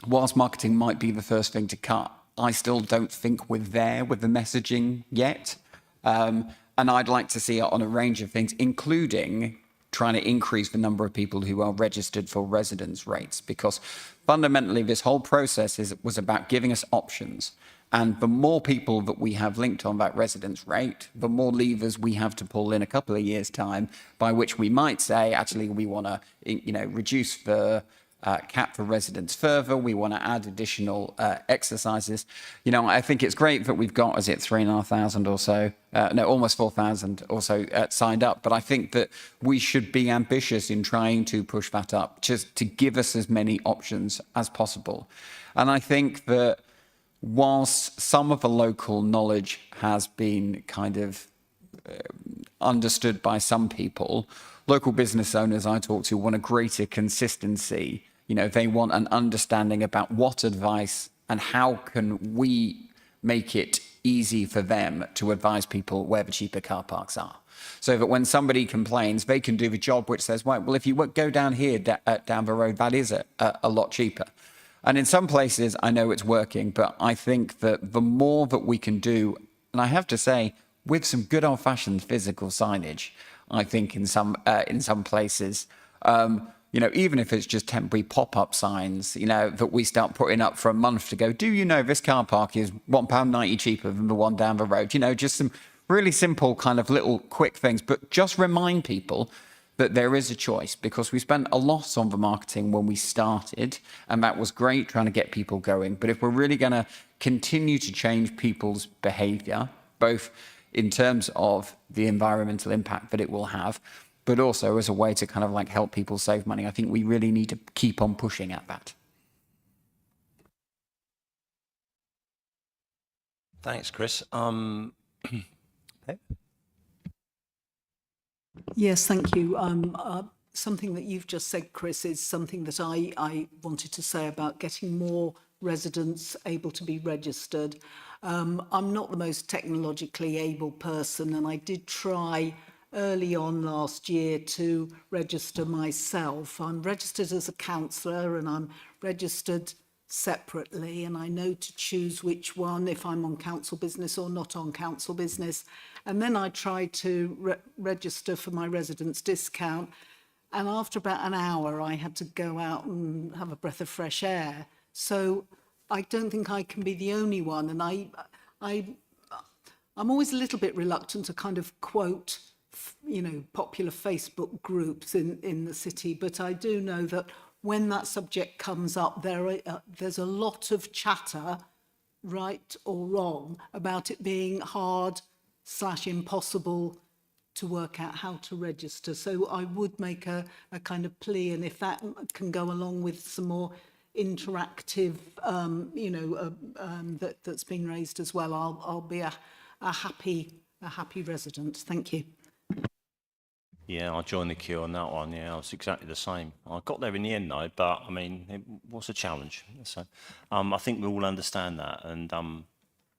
whilst marketing might be the first thing to cut, I still don't think we're there with the messaging yet, and I'd like to see it on a range of things, including trying to increase the number of people who are registered for residence rates, because fundamentally this whole process was about giving us options. And the more people that we have linked on that residence rate, the more levers we have to pull in a couple of years' time, by which we might say, actually, we want to, you know, reduce the cap for residents further. We want to add additional exercises. You know, I think it's great that we've got, is it 3,500 or so, no, almost 4,000 or so signed up. But I think that we should be ambitious in trying to push that up, just to give us as many options as possible. And I think that whilst some of the local knowledge has been kind of understood by some people, local business owners I talk to want a greater consistency. You know, they want an understanding about what advice and how can we make it easy for them to advise people where the cheaper car parks are. So that when somebody complains, they can do the job which says, right, well, if you go down here, down the road, that is a lot cheaper. And in some places, I know it's working, but I think that the more that we can do, and I have to say, with some good old-fashioned physical signage, I think in some places, you know, even if it's just temporary pop-up signs, you know, that we start putting up for a month to go, do you know this car park is £1.90 cheaper than the one down the road? You know, just some really simple kind of little quick things, but just remind people that there is a choice, because we spent a lot on the marketing when we started, and that was great trying to get people going. But if we're really going to continue to change people's behaviour, both in terms of the environmental impact that it will have, but also as a way to kind of like help people save money, I think we really need to keep on pushing at that. Thanks, Chris. Yes, thank you. Something that you've just said, Chris, is something that I wanted to say about getting more residents able to be registered. I'm not the most technologically able person, and I did try early on last year to register myself. I'm registered as a councillor and I'm registered separately, and I know to choose which one, if I'm on council business or not on council business. And then I tried to register for my residence discount, and after about an hour I had to go out and have a breath of fresh air. So I don't think I can be the only one, and I'm always a little bit reluctant to kind of quote popular Facebook groups in the city, but I do know that when that subject comes up, there's a lot of chatter, right or wrong, about it being hard/impossible to work out how to register. So I would make a kind of plea, and if that can go along with some more interactive, that's been raised as well, I'll be a happy resident. Thank you. Yeah, I joined the queue on that one. Yeah, I was exactly the same. I got there in the end though, but I mean, it was a challenge. So I think we all understand that, and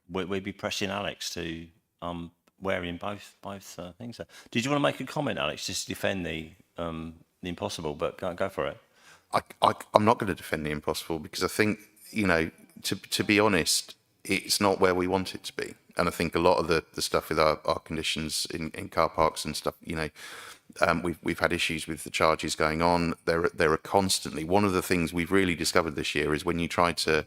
we'll be pressing Alex to wear in both things. Did you want to make a comment, Alex, just to defend the impossible? But go for it. I'm not going to defend the impossible because I think, to be honest, it's not where we want it to be. And I think a lot of the stuff with our conditions in car parks and stuff, we've had issues with the charges going on. There are constantly, one of the things we've really discovered this year is when you try to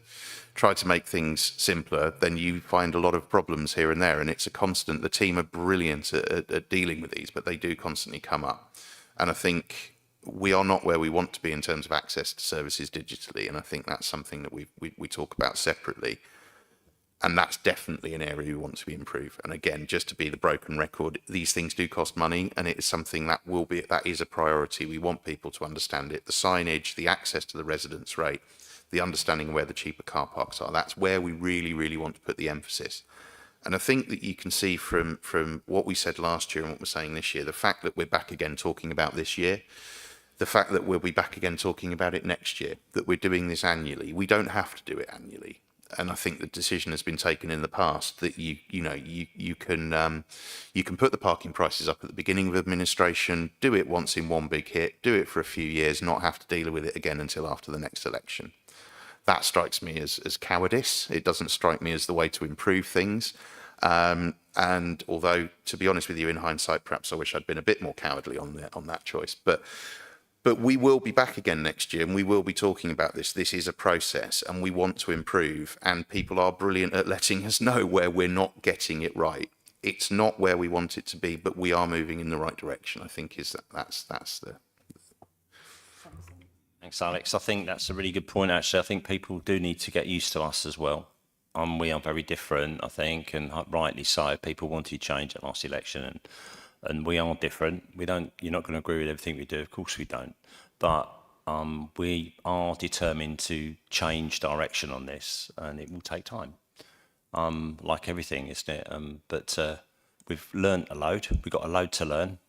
make things simpler, then you find a lot of problems here and there. And it's a constant, the team are brilliant at dealing with these, but they do constantly come up. And I think we are not where we want to be in terms of access to services digitally. And I think that's something that we talk about separately. And that's definitely an area we want to improve. And again, just to be the broken record, these things do cost money, and it is something that is a priority. We want people to understand it. The signage, the access to the residence rate, the understanding where the cheaper car parks are. That's where we really, really want to put the emphasis. And I think that you can see from what we said last year and what we're saying this year, the fact that we're back again talking about this year, the fact that we'll be back again talking about it next year, that we're doing this annually. We don't have to do it annually. And I think the decision has been taken in the past that you can put the parking prices up at the beginning of administration, do it once in one big hit, do it for a few years, not have to deal with it again until after the next election. That strikes me as cowardice. It doesn't strike me as the way to improve things. And although, to be honest with you, in hindsight, perhaps I wish I'd been a bit more cowardly on that choice. But we will be back again next year and we will be talking about this. This is a process and we want to improve, and people are brilliant at letting us know where we're not getting it right. It's not where we want it to be, but we are moving in the right direction, I think that's the... Thanks, Alex. I think that's a really good point, actually. I think people do need to get used to us as well. We are very different, I think, and rightly so. People wanted change at last election, and we are different. You're not going to agree with everything we do. Of course we don't. But we are determined to change direction on this, and it will take time. Like everything, isn't it? But we've learned a load. We've got a load to learn.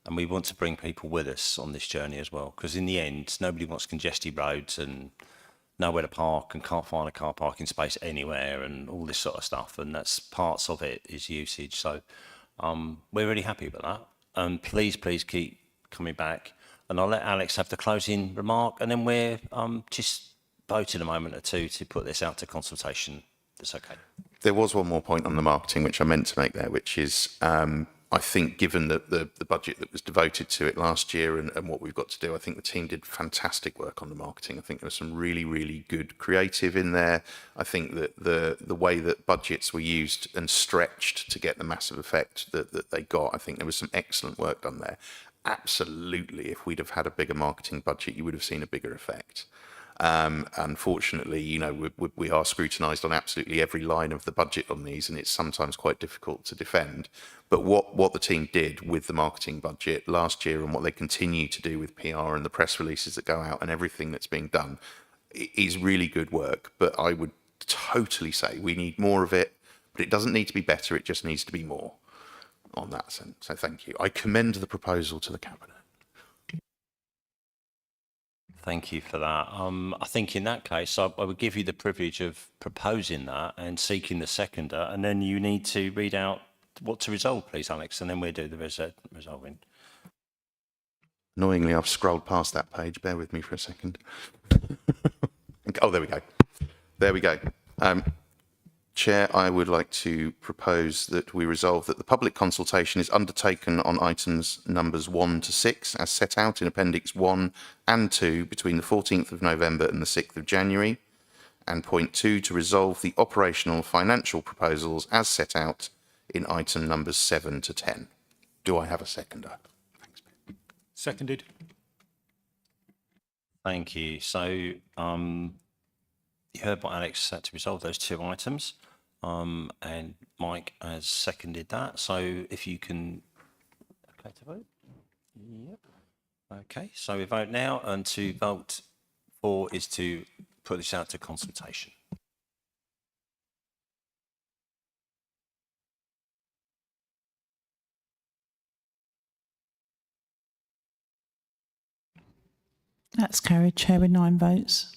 And we want to bring people with us on this journey as well. Because in the end, nobody wants congested roads and nowhere to park and can't find a car parking space anywhere and all this sort of stuff. And that's parts of it is usage. So we're really happy with that. And please keep coming back. And I'll let Alex have the closing remark. And then we're just vote in a moment or two to put this out to consultation. That's okay. There was one more point on the marketing, which I meant to make there, which is I think given the budget that was devoted to it last year and what we've got to do, I think the team did fantastic work on the marketing. I think there was some really, really good creative in there. I think that the way that budgets were used and stretched to get the massive effect that they got, I think there was some excellent work done there. Absolutely, if we'd have had a bigger marketing budget, you would have seen a bigger effect. Unfortunately, we are scrutinised on absolutely every line of the budget on these, and it's sometimes quite difficult to defend. But what the team did with the marketing budget last year and what they continue to do with PR and the press releases that go out and everything that's being done is really good work. But I would totally say we need more of it, but it doesn't need to be better, it just needs to be more on that sense. So thank you. I commend the proposal to the Cabinet. Thank you for that. I think in that case, I would give you the privilege of proposing that and seeking the seconder, and then you need to read out what to resolve, please, Alex, and then we'll do the resolving. Annoyingly, I've scrolled past that page. Bear with me for a second. Oh, there we go. There we go. Chair, I would like to propose that we resolve that the public consultation is undertaken on items numbers 1 to 6 as set out in Appendix 1 and 2 between the 14th of November and the 6th of January, and point 2 to resolve the operational financial proposals as set out in item numbers 7 to 10. Do I have a seconder? Seconded. Thank you. So you heard what Alex said to resolve those two items, and Mike has seconded that. So if you can, okay to vote. Yep. Okay. So we vote now, and to vote for is to put this out to consultation. That's carried, Chair, with 9 votes.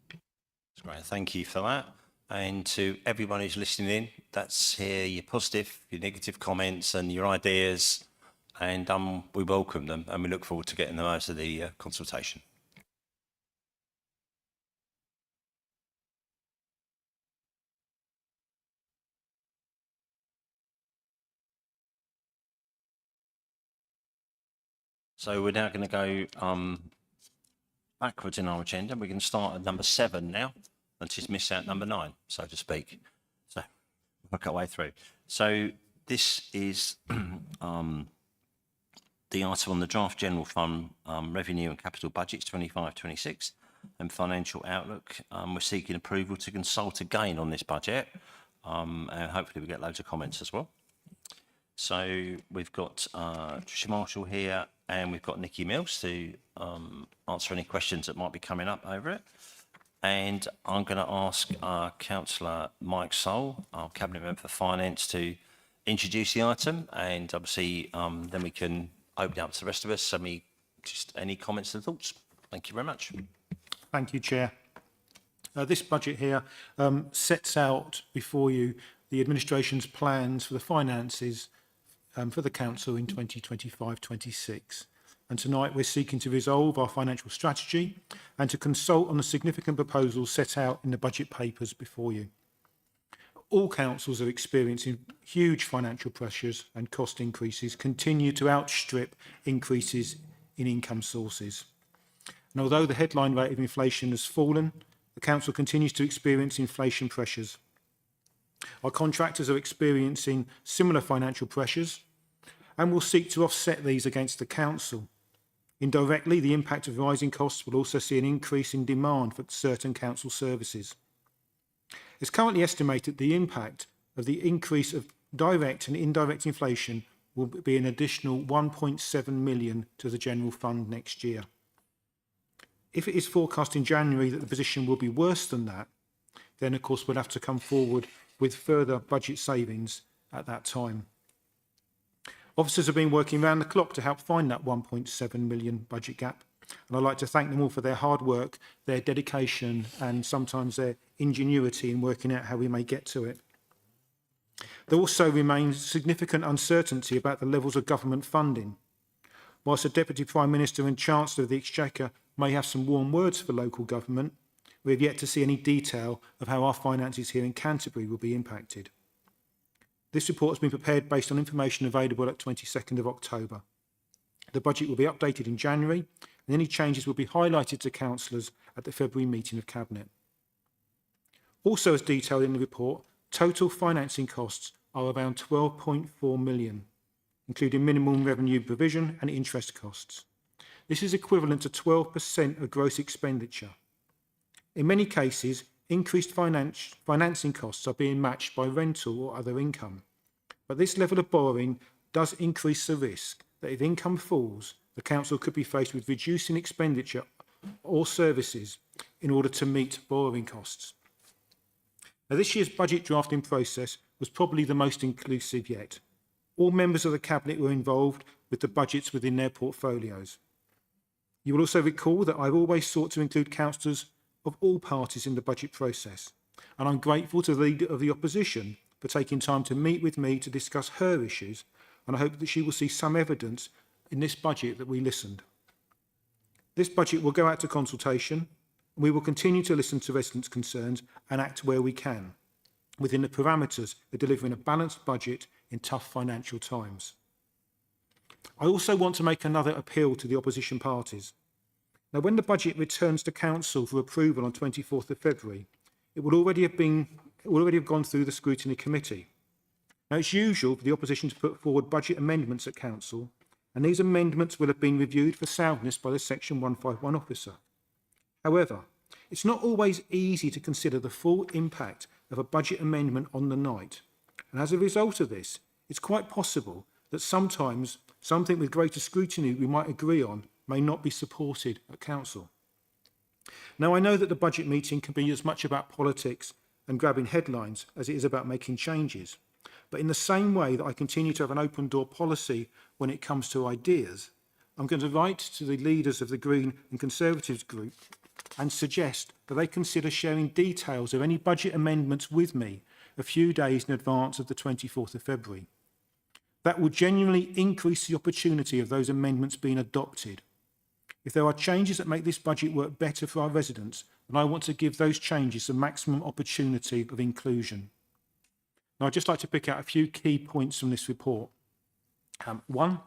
That's great. Thank you for that. And to everyone who's listening in, that's here your positive, your negative comments and your ideas. And we welcome them and we look forward to getting them out of the consultation. So we're now going to go backwards in our agenda. We're going to start at number 7 now and just miss out number 9, so to speak. So work our way through. So this is the item on the draft general fund revenue and capital budgets 25-26 and financial outlook. We're seeking approval to consult again on this budget, and hopefully we get loads of comments as well. So we've got Tricia Marshall here, and we've got Nikki Mills to answer any questions that might be coming up over it. And I'm going to ask Councillor Mike Soul, our Cabinet Member for Finance, to introduce the item, and obviously then we can open it up to the rest of us. Just any comments and thoughts? Thank you very much. Thank you, Chair. This budget here sets out before you the administration's plans for the finances for the Council in 2025-26. And tonight we're seeking to resolve our financial strategy and to consult on the significant proposals set out in the budget papers before you. All councils are experiencing huge financial pressures, and cost increases continue to outstrip increases in income sources. And although the headline rate of inflation has fallen, the Council continues to experience inflation pressures. Our contractors are experiencing similar financial pressures and will seek to offset these against the Council. Indirectly, the impact of rising costs will also see an increase in demand for certain Council services. It's currently estimated the impact of the increase of direct and indirect inflation will be an additional 1.7 million to the General Fund next year. If it is forecast in January that the position will be worse than that, then of course we'll have to come forward with further budget savings at that time. Officers have been working round the clock to help find that 1.7 million budget gap, and I'd like to thank them all for their hard work, their dedication and sometimes their ingenuity in working out how we may get to it. There also remains significant uncertainty about the levels of government funding. Whilst the Deputy Prime Minister and Chancellor of the Exchequer may have some warm words for local government, we have yet to see any detail of how our finances here in Canterbury will be impacted. This report has been prepared based on information available at 22nd of October. The budget will be updated in January, and any changes will be highlighted to councillors at the February meeting of Cabinet. Also, as detailed in the report, total financing costs are around 12.4 million, including minimum revenue provision and interest costs. This is equivalent to 12% of gross expenditure. In many cases, increased financing costs are being matched by rental or other income. But this level of borrowing does increase the risk that if income falls, the Council could be faced with reducing expenditure or services in order to meet borrowing costs. Now, this year's budget drafting process was probably the most inclusive yet. All members of the Cabinet were involved with the budgets within their portfolios. You will also recall that I've always sought to include councillors of all parties in the budget process, and I'm grateful to the Leader of the Opposition for taking time to meet with me to discuss her issues, and I hope that she will see some evidence in this budget that we listened. This budget will go out to consultation, and we will continue to listen to residents' concerns and act where we can, within the parameters of delivering a balanced budget in tough financial times. I also want to make another appeal to the opposition parties. Now, when the budget returns to Council for approval on 24th of February, it will already have gone through the scrutiny committee. Now, it's usual for the opposition to put forward budget amendments at council, and these amendments will have been reviewed for soundness by the Section 151 officer. However, it's not always easy to consider the full impact of a budget amendment on the night, and as a result of this, it's quite possible that sometimes something with greater scrutiny we might agree on may not be supported at council. Now, I know that the budget meeting can be as much about politics and grabbing headlines as it is about making changes. But in the same way that I continue to have an open door policy when it comes to ideas, I'm going to write to the leaders of the Green and Conservatives group and suggest that they consider sharing details of any budget amendments with me a few days in advance of the 24th of February. That will genuinely increase the opportunity of those amendments being adopted. If there are changes that make this budget work better for our residents, then I want to give those changes the maximum opportunity of inclusion. Now, I'd just like to pick out a few key points from this report. One,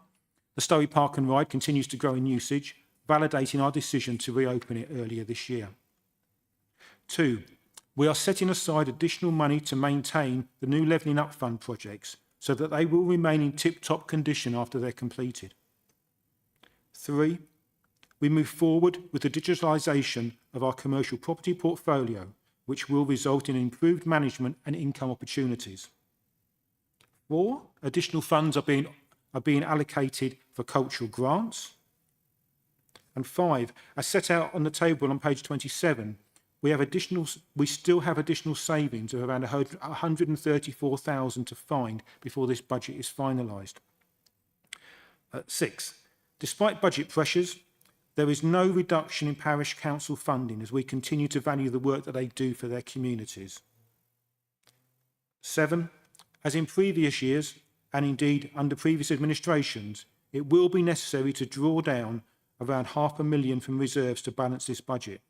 the Stowey Park and Ride continues to grow in usage, validating our decision to reopen it earlier this year. Two, we are setting aside additional money to maintain the new Levelling Up Fund projects so that they will remain in tip-top condition after they're completed. Three, we move forward with the digitalisation of our commercial property portfolio, which will result in improved management and income opportunities. 4, additional funds are being allocated for cultural grants. And 5, as set out on the table on page 27, we still have additional savings of around 134,000 to find before this budget is finalised. 6, despite budget pressures, there is no reduction in parish council funding as we continue to value the work that they do for their communities. 7, as in previous years, and indeed under previous administrations, it will be necessary to draw down around £500,000 from reserves to balance this budget.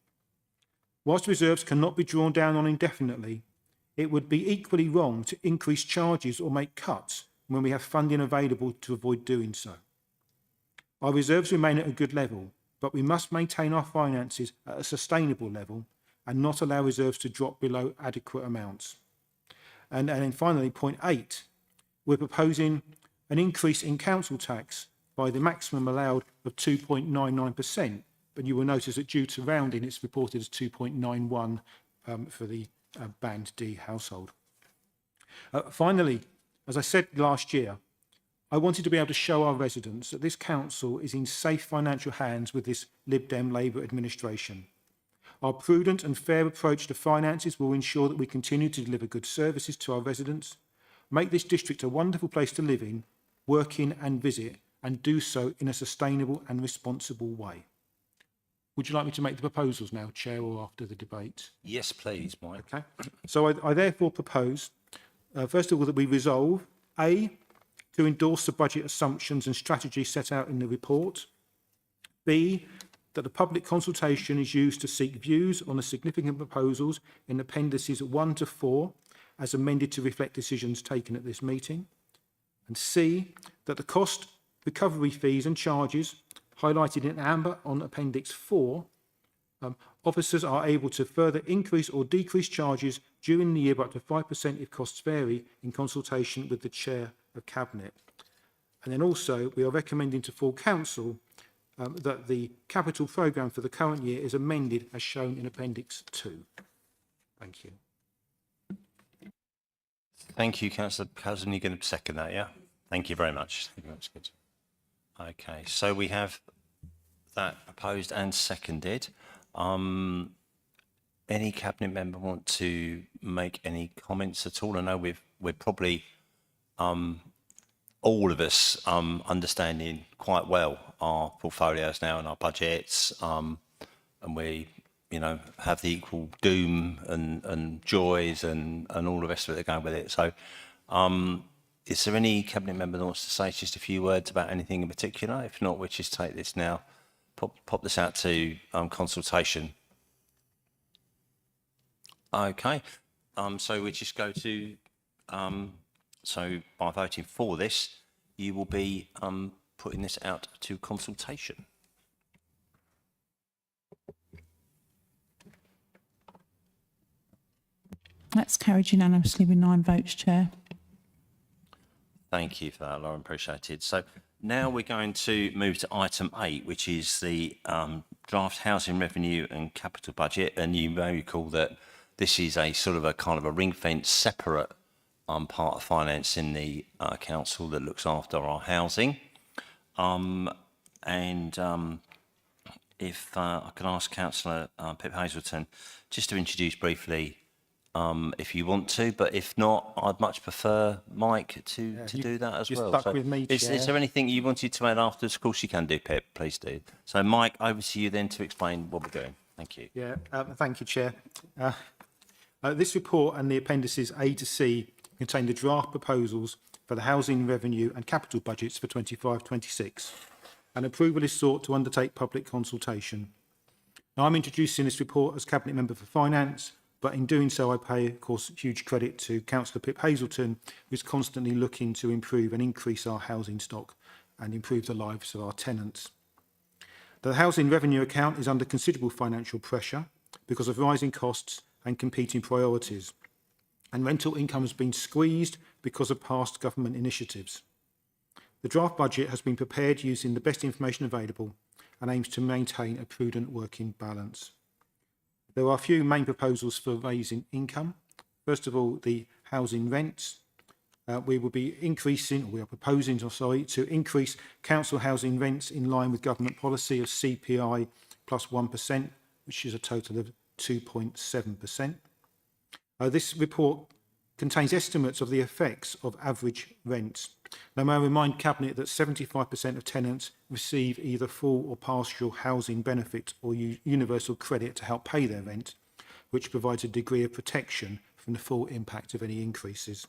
Whilst reserves cannot be drawn down on indefinitely, it would be equally wrong to increase charges or make cuts when we have funding available to avoid doing so. Our reserves remain at a good level, but we must maintain our finances at a sustainable level and not allow reserves to drop below adequate amounts. And then finally, point 8, we're proposing an increase in council tax by the maximum allowed of 2.99%, but you will notice that due to rounding, it's reported as 2.91 for the Band D household. Finally, as I said last year, I wanted to be able to show our residents that this council is in safe financial hands with this Lib Dem Labour administration. Our prudent and fair approach to finances will ensure that we continue to deliver good services to our residents, make this district a wonderful place to live in, work in and visit, and do so in a sustainable and responsible way. Would you like me to make the proposals now, Chair, or after the debate? Yes, please, Mike. Okay. So I therefore propose, first of all, that we resolve, A, to endorse the budget assumptions and strategy set out in the report. B, that the public consultation is used to seek views on the significant proposals in appendices 1 to 4 as amended to reflect decisions taken at this meeting. And C, that the cost, recovery fees and charges highlighted in amber on appendix 4, officers are able to further increase or decrease charges during the year by up to 5% if costs vary in consultation with the Chair of Cabinet. And then also we are recommending to full council that the capital programme for the current year is amended as shown in appendix 2. Thank you. Thank you, Councillor Cousin. You're going to second that, yeah? Thank you very much. That's good. Okay, so we have that proposed and seconded. Any cabinet member want to make any comments at all? I know we're probably all of us understanding quite well our portfolios now and our budgets, and we, you know, have the equal doom and joys and all the rest of it that go with it. So, is there any cabinet member that wants to say just a few words about anything in particular? If not, we'll just take this now, pop this out to consultation. Okay, so we just go to, so by voting for this, you will be putting this out to consultation. That's carried unanimously with 9 votes, Chair. Thank you for that, Lauren. Appreciated. So now we're going to move to item 8, which is the draft housing revenue and capital budget. And you may recall that this is a sort of a kind of a ring fence separate part of finance in the council that looks after our housing. If I can ask Councillor Pip Hazelton just to introduce briefly if you want to, but if not, I'd much prefer Mike to do that as just well. stuck with me, is Chair. there anything you wanted to add afterwards? Of course you can do, Pip, please do. So Mike, over to you then to explain what we're doing. Thank you. Yeah, thank you, Chair. This report and the appendices A to C contain the draft proposals for the housing revenue and capital budgets for 25-26, and approval is sought to undertake public consultation. Now, I'm introducing this report as Cabinet Member for Finance, but in doing so, I pay, of course, huge credit to Councillor Pip Hazelton, who's constantly looking to improve and increase our housing stock and improve the lives of our tenants. The housing revenue account is under considerable financial pressure because of rising costs and competing priorities, and rental income has been squeezed because of past government initiatives. The draft budget has been prepared using the best information available and aims to maintain a prudent working balance. There are a few main proposals for raising income. First of all, the housing rents. We are proposing to increase council housing rents in line with government policy of CPI plus 1%, which is a total of 2.7%. This report contains estimates of the effects of average rents. Now, may I remind Cabinet that 75% of tenants receive either full or partial housing benefit or universal credit to help pay their rent, which provides a degree of protection from the full impact of any increases.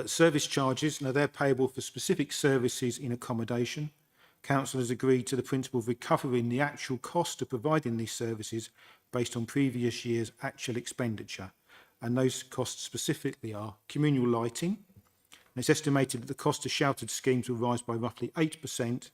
Service charges, now they're payable for specific services in accommodation. Council has agreed to the principle of recovering the actual cost of providing these services based on previous year's actual expenditure. And those costs specifically are communal lighting. And it's estimated that the cost of sheltered schemes will rise by roughly 8%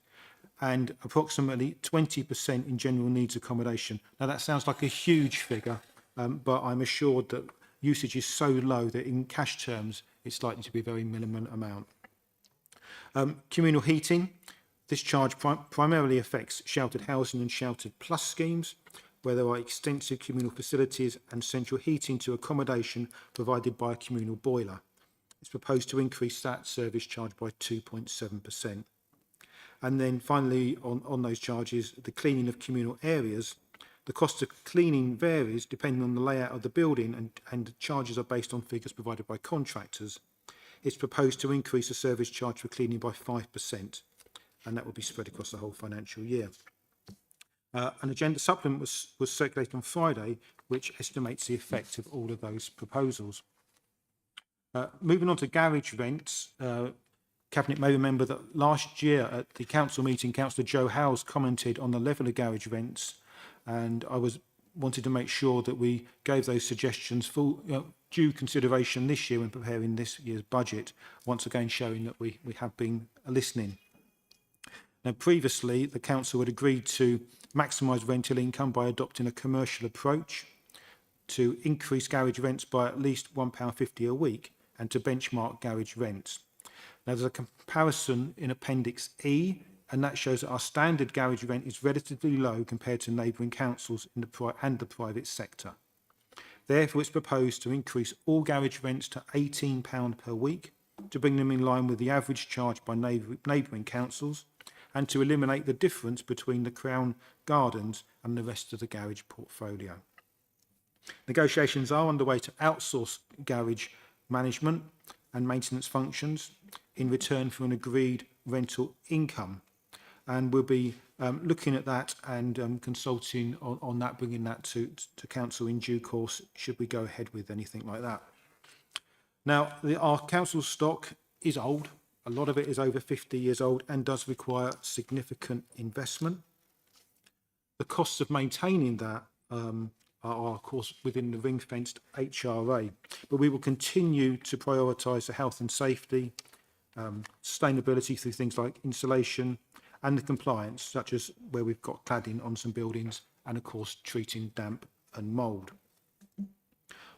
and approximately 20% in general needs accommodation. Now that sounds like a huge figure, but I'm assured that usage is so low that in cash terms, it's likely to be a very minimum amount. Communal heating. This charge primarily affects sheltered housing and sheltered plus schemes, where there are extensive communal facilities and central heating to accommodation provided by a communal boiler. It's proposed to increase that service charge by 2.7%. And then finally, on those charges, the cleaning of communal areas. The cost of cleaning varies depending on the layout of the building, and the charges are based on figures provided by contractors. It's proposed to increase the service charge for cleaning by 5%, and that will be spread across the whole financial year. An agenda supplement was circulated on Friday, which estimates the effect of all of those proposals. Moving on to garage rents, Cabinet may remember that last year at the council meeting, Councillor Joe Howes commented on the level of garage rents, and I wanted to make sure that we gave those suggestions full due consideration this year when preparing this year's budget, once again showing that we have been listening. Now, previously, the council had agreed to maximise rental income by adopting a commercial approach, to increase garage rents by at least £1.50 a week, and to benchmark garage rents. Now, there's a comparison in Appendix E, and that shows that our standard garage rent is relatively low compared to neighbouring councils in the private sector. Therefore, it's proposed to increase all garage rents to £18 per week, to bring them in line with the average charged by neighbouring councils, and to eliminate the difference between the Crown Gardens and the rest of the garage portfolio. Negotiations are underway to outsource garage management and maintenance functions in return for an agreed rental income. And we'll be looking at that and consulting on that, bringing that to council in due course, should we go ahead with anything like that. Now, our council stock is old. A lot of it is over 50 years old and does require significant investment. The costs of maintaining that are, of course, within the ring-fenced HRA, but we will continue to prioritise the health and safety, sustainability through things like insulation and the compliance, such as where we've got cladding on some buildings and, of course, treating damp and mould.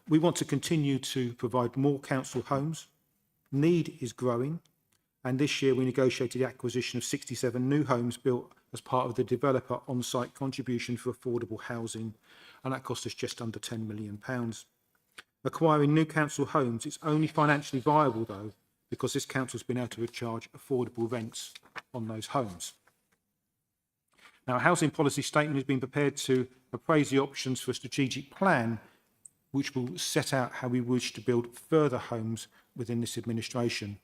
We want to continue to provide more council homes Need is growing, and this year we negotiated the acquisition of 67 new homes built as part of the developer on-site contribution for affordable housing, and that cost us just under £10 million. Acquiring new council homes is only financially viable, though, because this council's been able to charge affordable rents on those homes. Now, a housing policy statement has been prepared to appraise the options for a strategic plan which will set out how we wish to build further homes within this administration.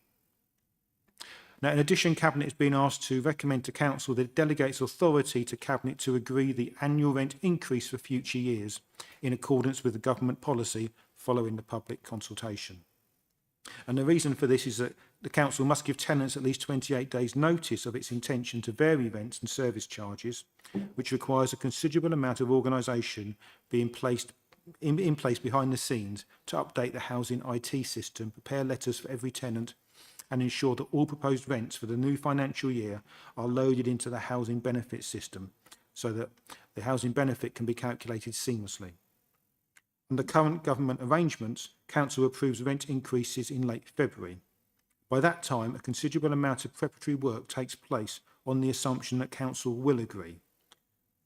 Now, in addition, Cabinet has been asked to recommend to Council that it delegates authority to Cabinet to agree the annual rent increase for future years in accordance with the government policy following the public consultation. And the reason for this is that the Council must give tenants at least 28 days notice of its intention to vary rents and service charges, which requires a considerable amount of organisation being placed in place behind the scenes to update the housing IT system, prepare letters for every tenant, and ensure that all proposed rents for the new financial year are loaded into the housing benefit system so that the housing benefit can be calculated seamlessly. Under current government arrangements, Council approves rent increases in late February. By that time, a considerable amount of preparatory work takes place on the assumption that Council will agree.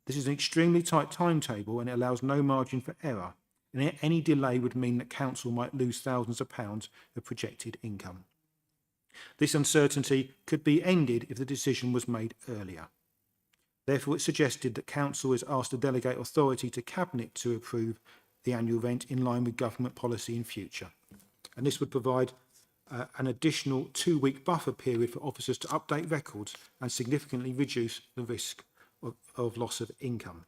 This is an extremely tight timetable and it allows no margin for error, and any delay would mean that Council might lose thousands of pounds of projected income. This uncertainty could be ended if the decision was made earlier. Therefore, it's suggested that Council is asked to delegate authority to Cabinet to approve the annual rent in line with government policy in future. And this would provide an additional 2-week buffer period for officers to update records and significantly reduce the risk of loss of income.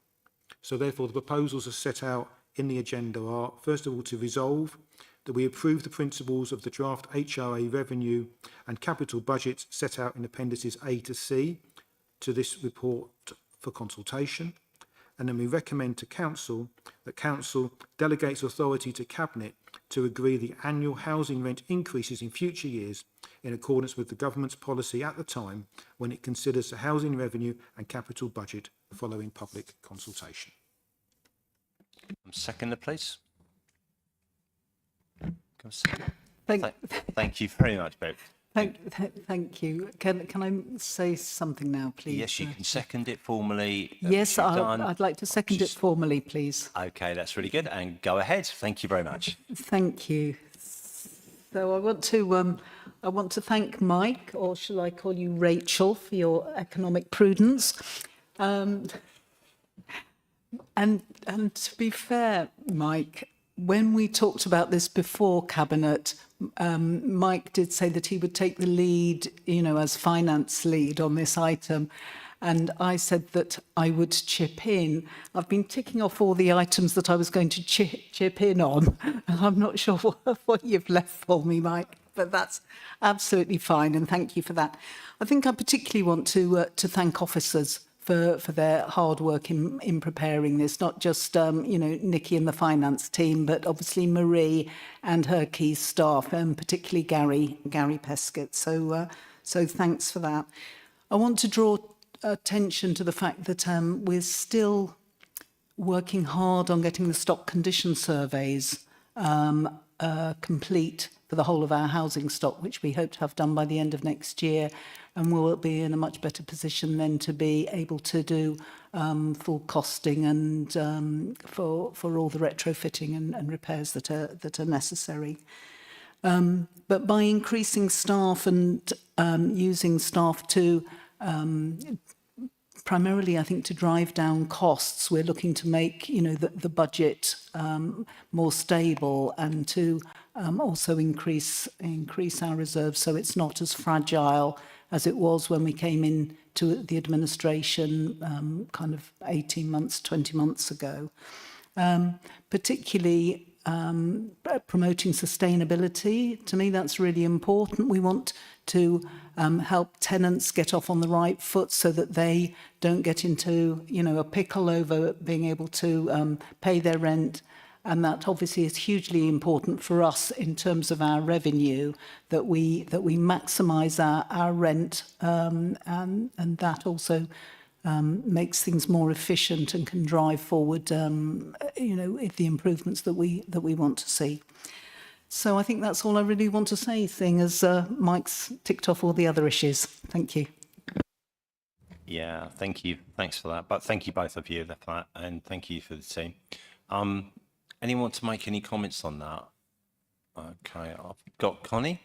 So therefore, the proposals are set out in the agenda are, first of all, to resolve that we approve the principles of the draft HRA revenue and capital budget set out in appendices A to C to this report for consultation. And then we recommend to Council that Council delegates authority to Cabinet to agree the annual housing rent increases in future years in accordance with the government's policy at the time when it considers the housing revenue and capital budget following public consultation. Seconder, please. Thank you very much, Bev. Thank you. Can I say something now, please? Yes, you can second it formally. Yes, I'd like to second it formally, please. Okay, that's really good. And go ahead. Thank you very much. Thank you. So I want to thank Mike, or shall I call you Rachel, for your economic prudence. And to be fair, Mike, when we talked about this before Cabinet, Mike did say that he would take the lead, as finance lead on this item. And I said that I would chip in. I've been ticking off all the items that I was going to chip in on. And I'm not sure what you've left for me, Mike, but that's absolutely fine. And thank you for that. I think I particularly want to thank officers for their hard work in preparing this, not just, Nikki and the finance team, but obviously Marie and her key staff, and particularly Gary Peskett. So thanks for that. I want to draw attention to the fact that we're still working hard on getting the stock condition surveys complete for the whole of our housing stock, which we hope to have done by the end of next year. And we'll be in a much better position then to be able to do full costing and for all the retrofitting and repairs that are necessary. But by increasing staff and using staff to primarily, I think, to drive down costs, we're looking to make the budget more stable and to also increase our reserves so it's not as fragile as it was when we came in to the administration kind of 18 months, 20 months ago. Particularly promoting sustainability, to me that's really important. We want to help tenants get off on the right foot so that they don't get into a pickle over being able to pay their rent. And that obviously is hugely important for us in terms of our revenue, that we maximise our rent, and that also makes things more efficient and can drive forward, the improvements that we want to see. So I think that's all I really want to say, seeing as Mike's ticked off all the other issues. Thank you. Yeah, thank you. Thanks for that. But thank you both of you for that, and thank you for the team. Anyone want to make any comments on that? Okay, I've got Connie.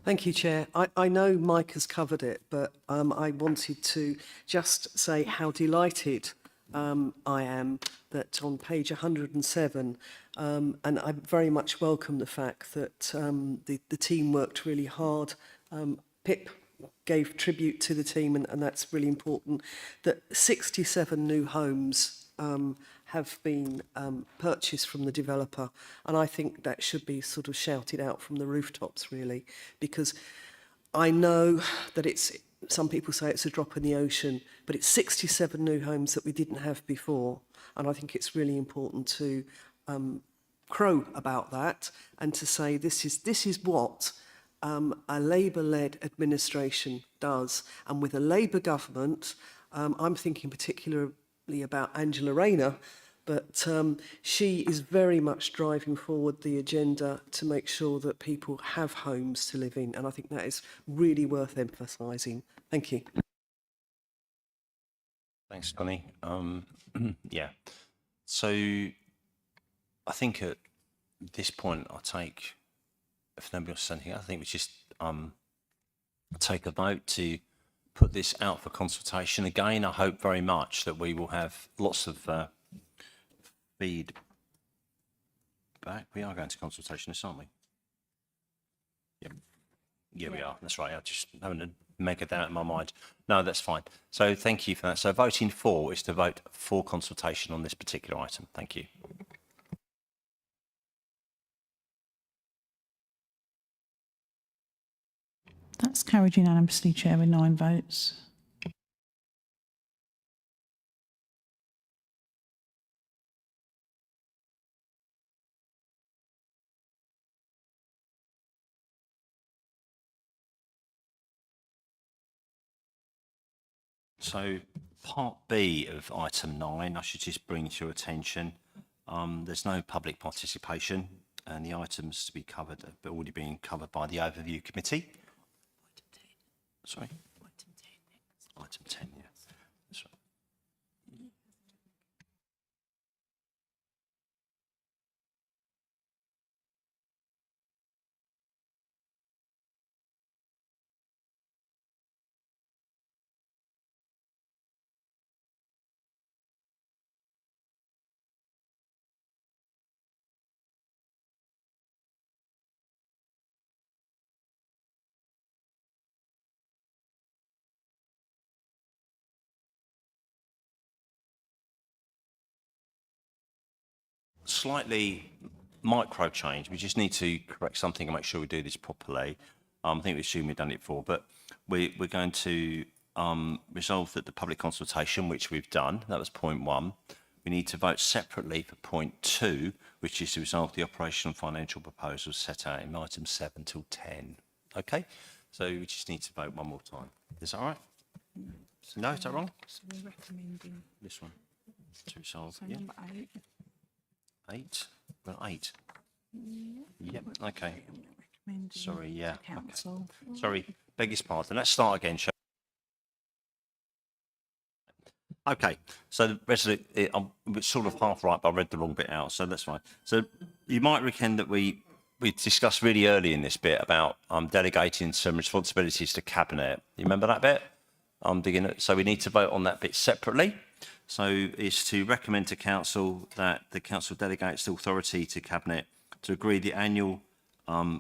Thank you, Chair. I know Mike has covered it, but I wanted to just say how delighted I am that on page 107, and I very much welcome the fact that the team worked really hard. Pip gave tribute to the team, and that's really important, that 67 new homes have been purchased from the developer, and I think that should be sort of shouted out from the rooftops, really, because I know that some people say it's a drop in the ocean, but it's 67 new homes that we didn't have before, and I think it's really important to crow about that and to say this is what a Labour-led administration does, and with a Labour government, I'm thinking particularly about Angela Rayner, but she is very much driving forward the agenda to make sure that people have homes to live in, and I think that is really worth emphasising. Thank you. Thanks, Connie. Yeah. So I think at this point, I'll take, if nobody else says anything, I think we just take a vote to put this out for consultation. Again, I hope very much that we will have lots of feedback. We are going to consultation, aren't we? Yep. Yeah, we are. That's right. I just having to make it out in my mind. No, that's fine. So thank you for that. So voting for is to vote for consultation on this particular item. Thank you. That's carried unanimously, Chair, with 9 votes. So part B of item 9, I should just bring to your attention, there's no public participation and the items to be covered have already been covered by the overview committee. Sorry? Item 10, yeah. That's right. Slightly micro change. We just need to correct something and make sure we do this properly. I think we assume we've done it before, but we're going to resolve that the public consultation, which we've done, that was point 1. We need to vote separately for point 2, which is to resolve the operational and financial proposals set out in item 7 till 10. Okay, so we just need to vote one more time. Is that all right? No, is that wrong? So we're recommending This one to resolve. so Yeah. number 8. 8. Well, 8. Yep. Okay. Recommending Sorry. Yeah. to council. Okay. Sorry. Beg your pardon. Let's start again. Okay. So the resolution, I'm sort of half right, but I read the wrong bit out. So that's fine. So you might reckon that we discussed really early in this bit about delegating some responsibilities to cabinet. You remember that bit? So we need to vote on that bit separately. So it's to recommend to council that the council delegates the authority to cabinet to agree the annual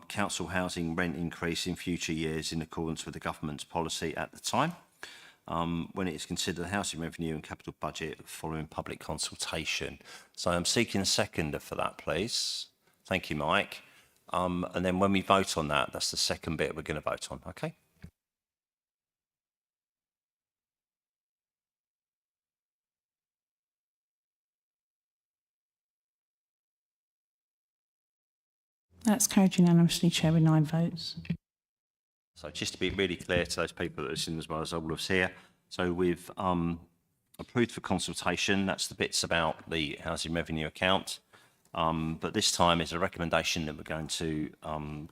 council housing rent increase in future years in accordance with the government's policy at the time, when it is considered the housing revenue and capital budget following public consultation. So I'm seeking a seconder for that, please. Thank you, Mike. And then when we vote on that, that's the second bit we're going to vote on, okay? That's carried unanimously, Chair, with 9 votes. So just to be really clear to those people that are listening as well as all of us here, so we've approved for consultation, that's the bits about the housing revenue account. But this time is a recommendation that we're going to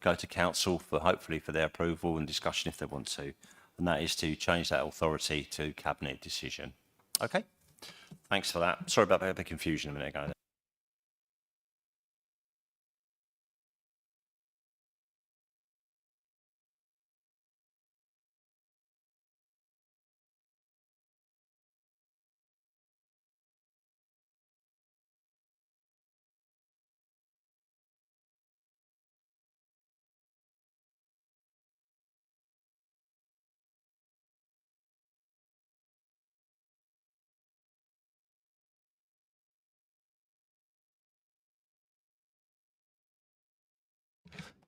go to council for hopefully for their approval and discussion if they want to, and that is to change that authority to cabinet decision. Okay, thanks for that. Sorry about the confusion a minute ago.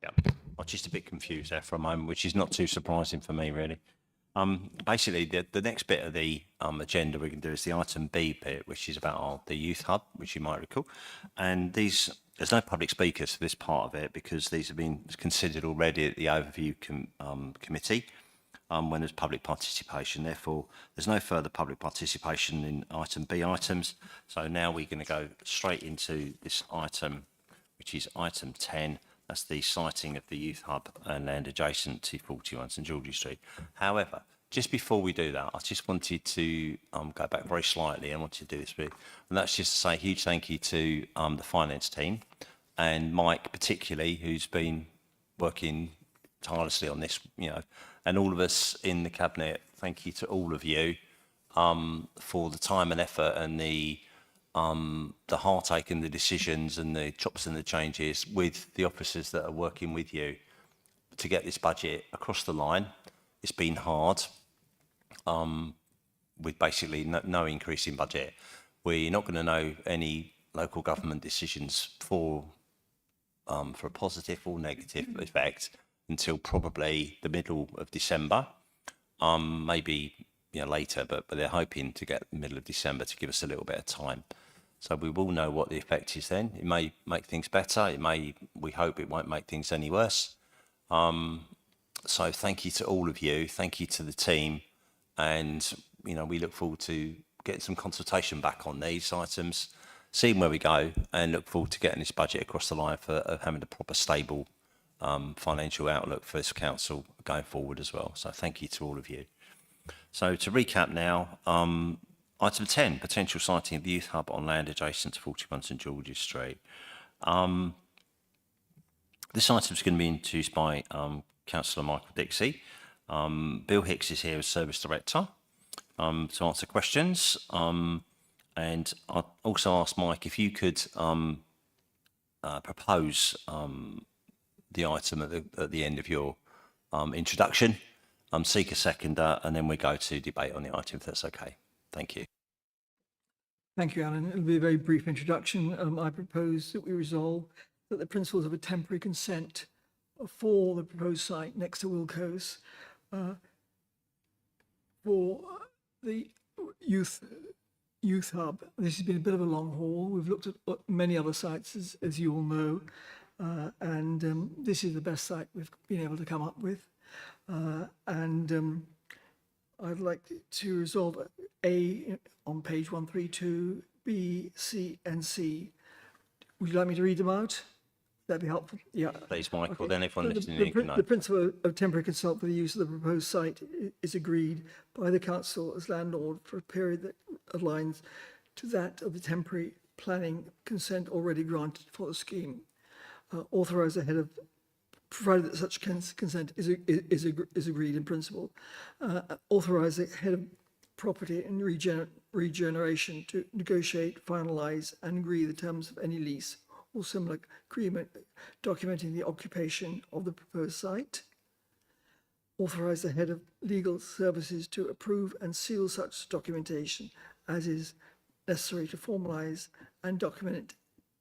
Yeah, I was just a bit confused there for a moment, which is not too surprising for me, really. Basically, the next bit of the agenda we can do is the item B bit, which is about the youth hub, which you might recall. And there's no public speakers for this part of it because these have been considered already at the overview committee when there's public participation. Therefore, there's no further public participation in item B items. So now we're going to go straight into this item, which is item 10. That's the siting of the youth hub and land adjacent to 41 St George's Street. However, just before we do that, I just wanted to go back very slightly. I wanted to do this bit, and that's just to say a huge thank you to the finance team and Mike particularly, who's been working tirelessly on this, you know, and all of us in the cabinet. Thank you to all of you for the time and effort and the heartache and the decisions and the chops and the changes with the officers that are working with you to get this budget across the line. It's been hard with basically no increase in budget. We're not going to know any local government decisions for a positive or negative effect until probably the middle of December, maybe later, but they're hoping to get the middle of December to give us a little bit of time. So we will know what the effect is then. It may make things better. It may, we hope it won't make things any worse. So thank you to all of you. Thank you to the team. And, we look forward to getting some consultation back on these items, seeing where we go, and look forward to getting this budget across the line for having a proper stable financial outlook for this council going forward as well. So thank you to all of you. So to recap now, item 10, potential siting of the youth hub on land adjacent to 41 St George's Street. This item is going to be introduced by Councillor Michael Dixie. Bill Hicks is here as Service Director to answer questions. And I also asked Mike if you could propose the item at the end of your introduction, seek a seconder, and then we go to debate on the item if that's okay. Thank you. Thank you, Alan. It'll be a very brief introduction. I propose that we resolve that the principles of a temporary consent for the proposed site next to Wilco's for the youth hub. This has been a bit of a long haul. We've looked at many other sites, as you all know, and this is the best site we've been able to come up with. I'd like to resolve A on page 132, B, C, and C. Would you like me to read them out? That'd be helpful. Yeah. Please, Michael. Okay. Then everyone listening can know. The principle of temporary consult for the use of the proposed site is agreed by the council as landlord for a period that aligns to that of the temporary planning consent already granted for the scheme. Authorise the head of, provided that such consent is agreed in principle, authorise the head of property and regeneration to negotiate, finalise and agree the terms of any lease or similar agreement documenting the occupation of the proposed site. Authorise the head of legal services to approve and seal such documentation as is necessary to formalise and document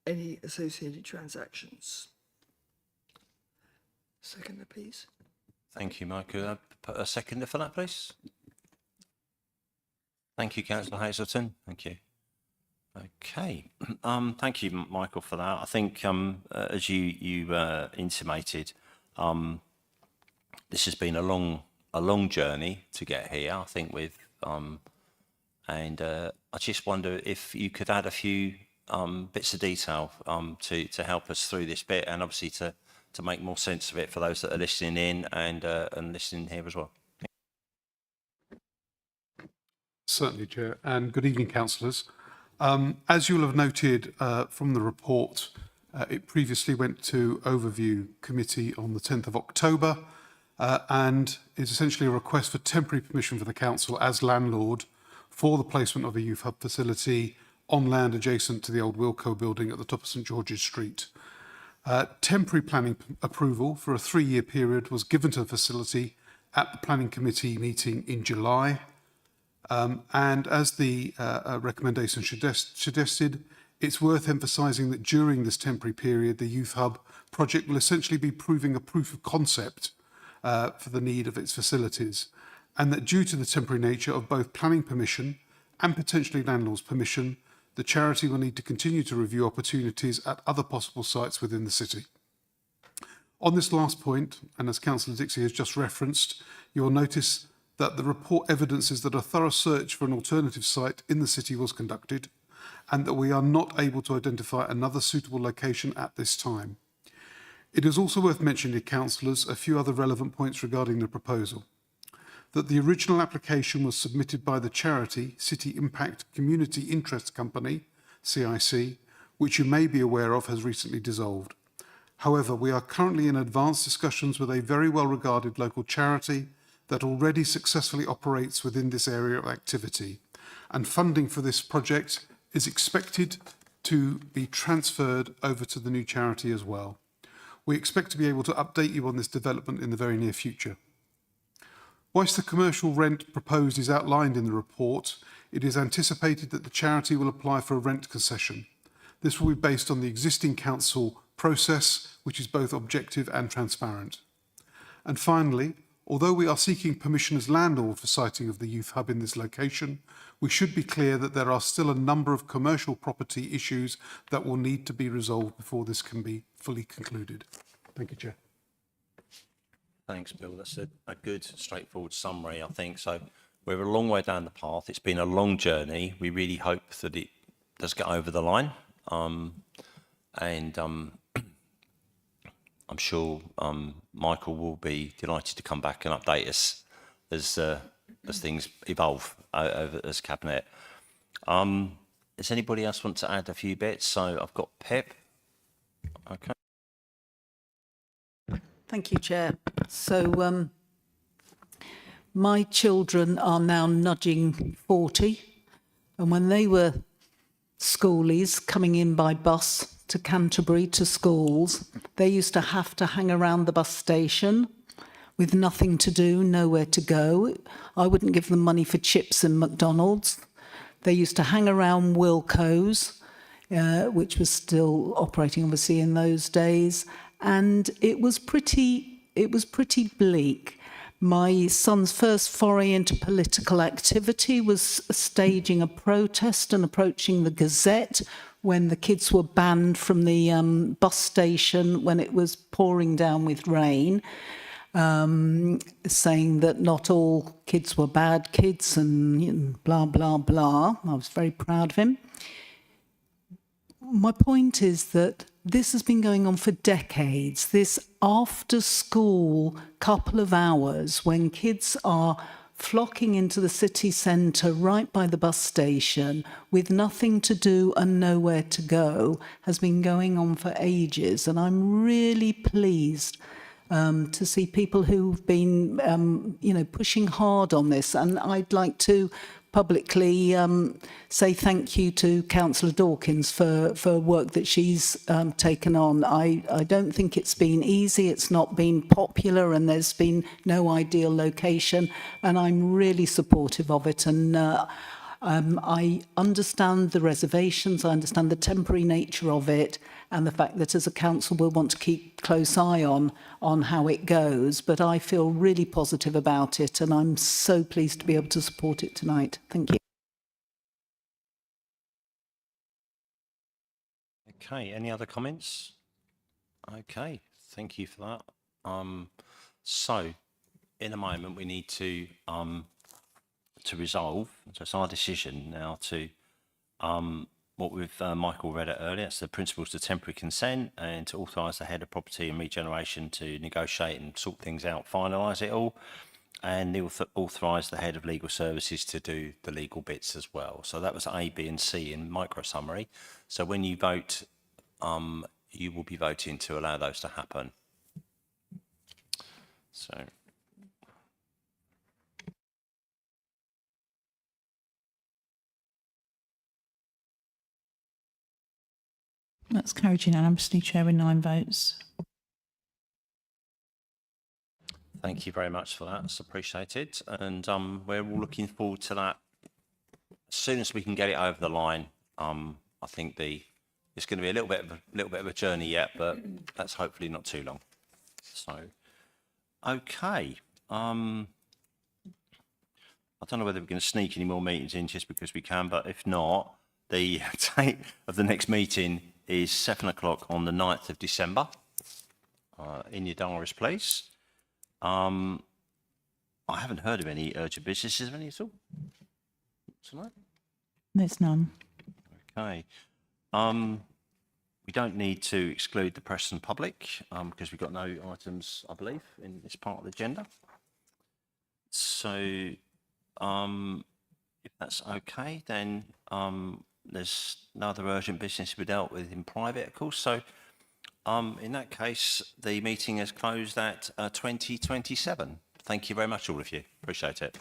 any associated transactions. Seconder, please. Thank you, Mike. Could I put a seconder for that, please? Thank you, Councillor Hazelton. Thank you. Okay. Thank you, Michael, for that. I think, as you intimated, this has been a long journey to get here. I think with, and I just wonder if you could add a few bits of detail to help us through this bit, and obviously to make more sense of it for those that are listening in and listening here as well. Certainly, Chair, and good evening, councillors. As you'll have noted from the report, it previously went to Overview Committee on the 10th of October and is essentially a request for temporary permission for the council as landlord for the placement of a youth hub facility on land adjacent to the old Wilco building at the top of St George's Street. Temporary planning approval for a 3-year period was given to the facility at the Planning Committee meeting in July. And as the recommendation suggested, it's worth emphasising that during this temporary period, the Youth Hub project will essentially be proving a proof of concept for the need of its facilities, and that due to the temporary nature of both planning permission and potentially landlord's permission, the charity will need to continue to review opportunities at other possible sites within the city. On this last point, and as Councillor Dixie has just referenced, you will notice that the report evidences that a thorough search for an alternative site in the city was conducted and that we are not able to identify another suitable location at this time. It is also worth mentioning to councillors a few other relevant points regarding the proposal. That the original application was submitted by the charity City Impact Community Interest Company, CIC, which you may be aware of has recently dissolved. However, we are currently in advanced discussions with a very well-regarded local charity that already successfully operates within this area of activity, and funding for this project is expected to be transferred over to the new charity as well. We expect to be able to update you on this development in the very near future. Whilst the commercial rent proposed is outlined in the report, it is anticipated that the charity will apply for a rent concession. This will be based on the existing council process, which is both objective and transparent. And finally, although we are seeking permission as landlord for siting of the youth hub in this location, we should be clear that there are still a number of commercial property issues that will need to be resolved before this can be fully concluded. Thank you, Chair. Thanks, Bill. That's a good, straightforward summary, I think. So we're a long way down the path. It's been a long journey. We really hope that it does get over the line. I'm sure Michael will be delighted to come back and update us as things evolve as Cabinet. Does anybody else want to add a few bits? So I've got Pip. Okay. Thank you, Chair. So my children are now nudging 40, and when they were schoolies coming in by bus to Canterbury to schools, they used to have to hang around the bus station with nothing to do, nowhere to go. I wouldn't give them money for chips in McDonald's. They used to hang around Wilco's, which was still operating obviously in those days, and it was pretty bleak. My son's first foray into political activity was staging a protest and approaching the Gazette when the kids were banned from the bus station when it was pouring down with rain, saying that not all kids were bad kids and blah, blah, blah. I was very proud of him. My point is that this has been going on for decades. This after-school couple of hours when kids are flocking into the city centre right by the bus station with nothing to do and nowhere to go has been going on for ages. And I'm really pleased to see people who've been, pushing hard on this. And I'd like to publicly say thank you to Councillor Dawkins for work that she's taken on. I don't think it's been easy, it's not been popular, and there's been no ideal location, and I'm really supportive of it. And I understand the reservations, I understand the temporary nature of it, and the fact that as a council we'll want to keep close eye on how it goes, but I feel really positive about it, and I'm so pleased to be able to support it tonight. Thank you. Okay, any other comments? Okay, thank you for that. So, in a moment, we need to resolve. So it's our decision now to what we've Michael read it earlier. It's the principles to temporary consent and to authorise the head of property and regeneration to negotiate and sort things out, finalise it all, and authorise the head of legal services to do the legal bits as well. So that was A, B, and C in micro summary. So when you vote, you will be voting to allow those to happen. So. That's carried unanimously, Chair, with 9 votes. Thank you very much for that. It's appreciated. And we're all looking forward to that. As soon as we can get it over the line, I think it's going to be a little bit of a journey yet, but that's hopefully not too long. So, okay. I don't know whether we're going to sneak any more meetings in just because we can, but if not, the date of the next meeting is 7 o'clock on the 9th of December. In your diaries, please. I haven't heard of any urgent business. Is there any at all tonight? There's none. Okay. We don't need to exclude the press and public because we've got no items, I believe, in this part of the agenda. So, if that's okay, then there's no other urgent business to be dealt with in private, of course. So, in that case, the meeting is closed at 20:27. Thank you very much, all of you. Appreciate it.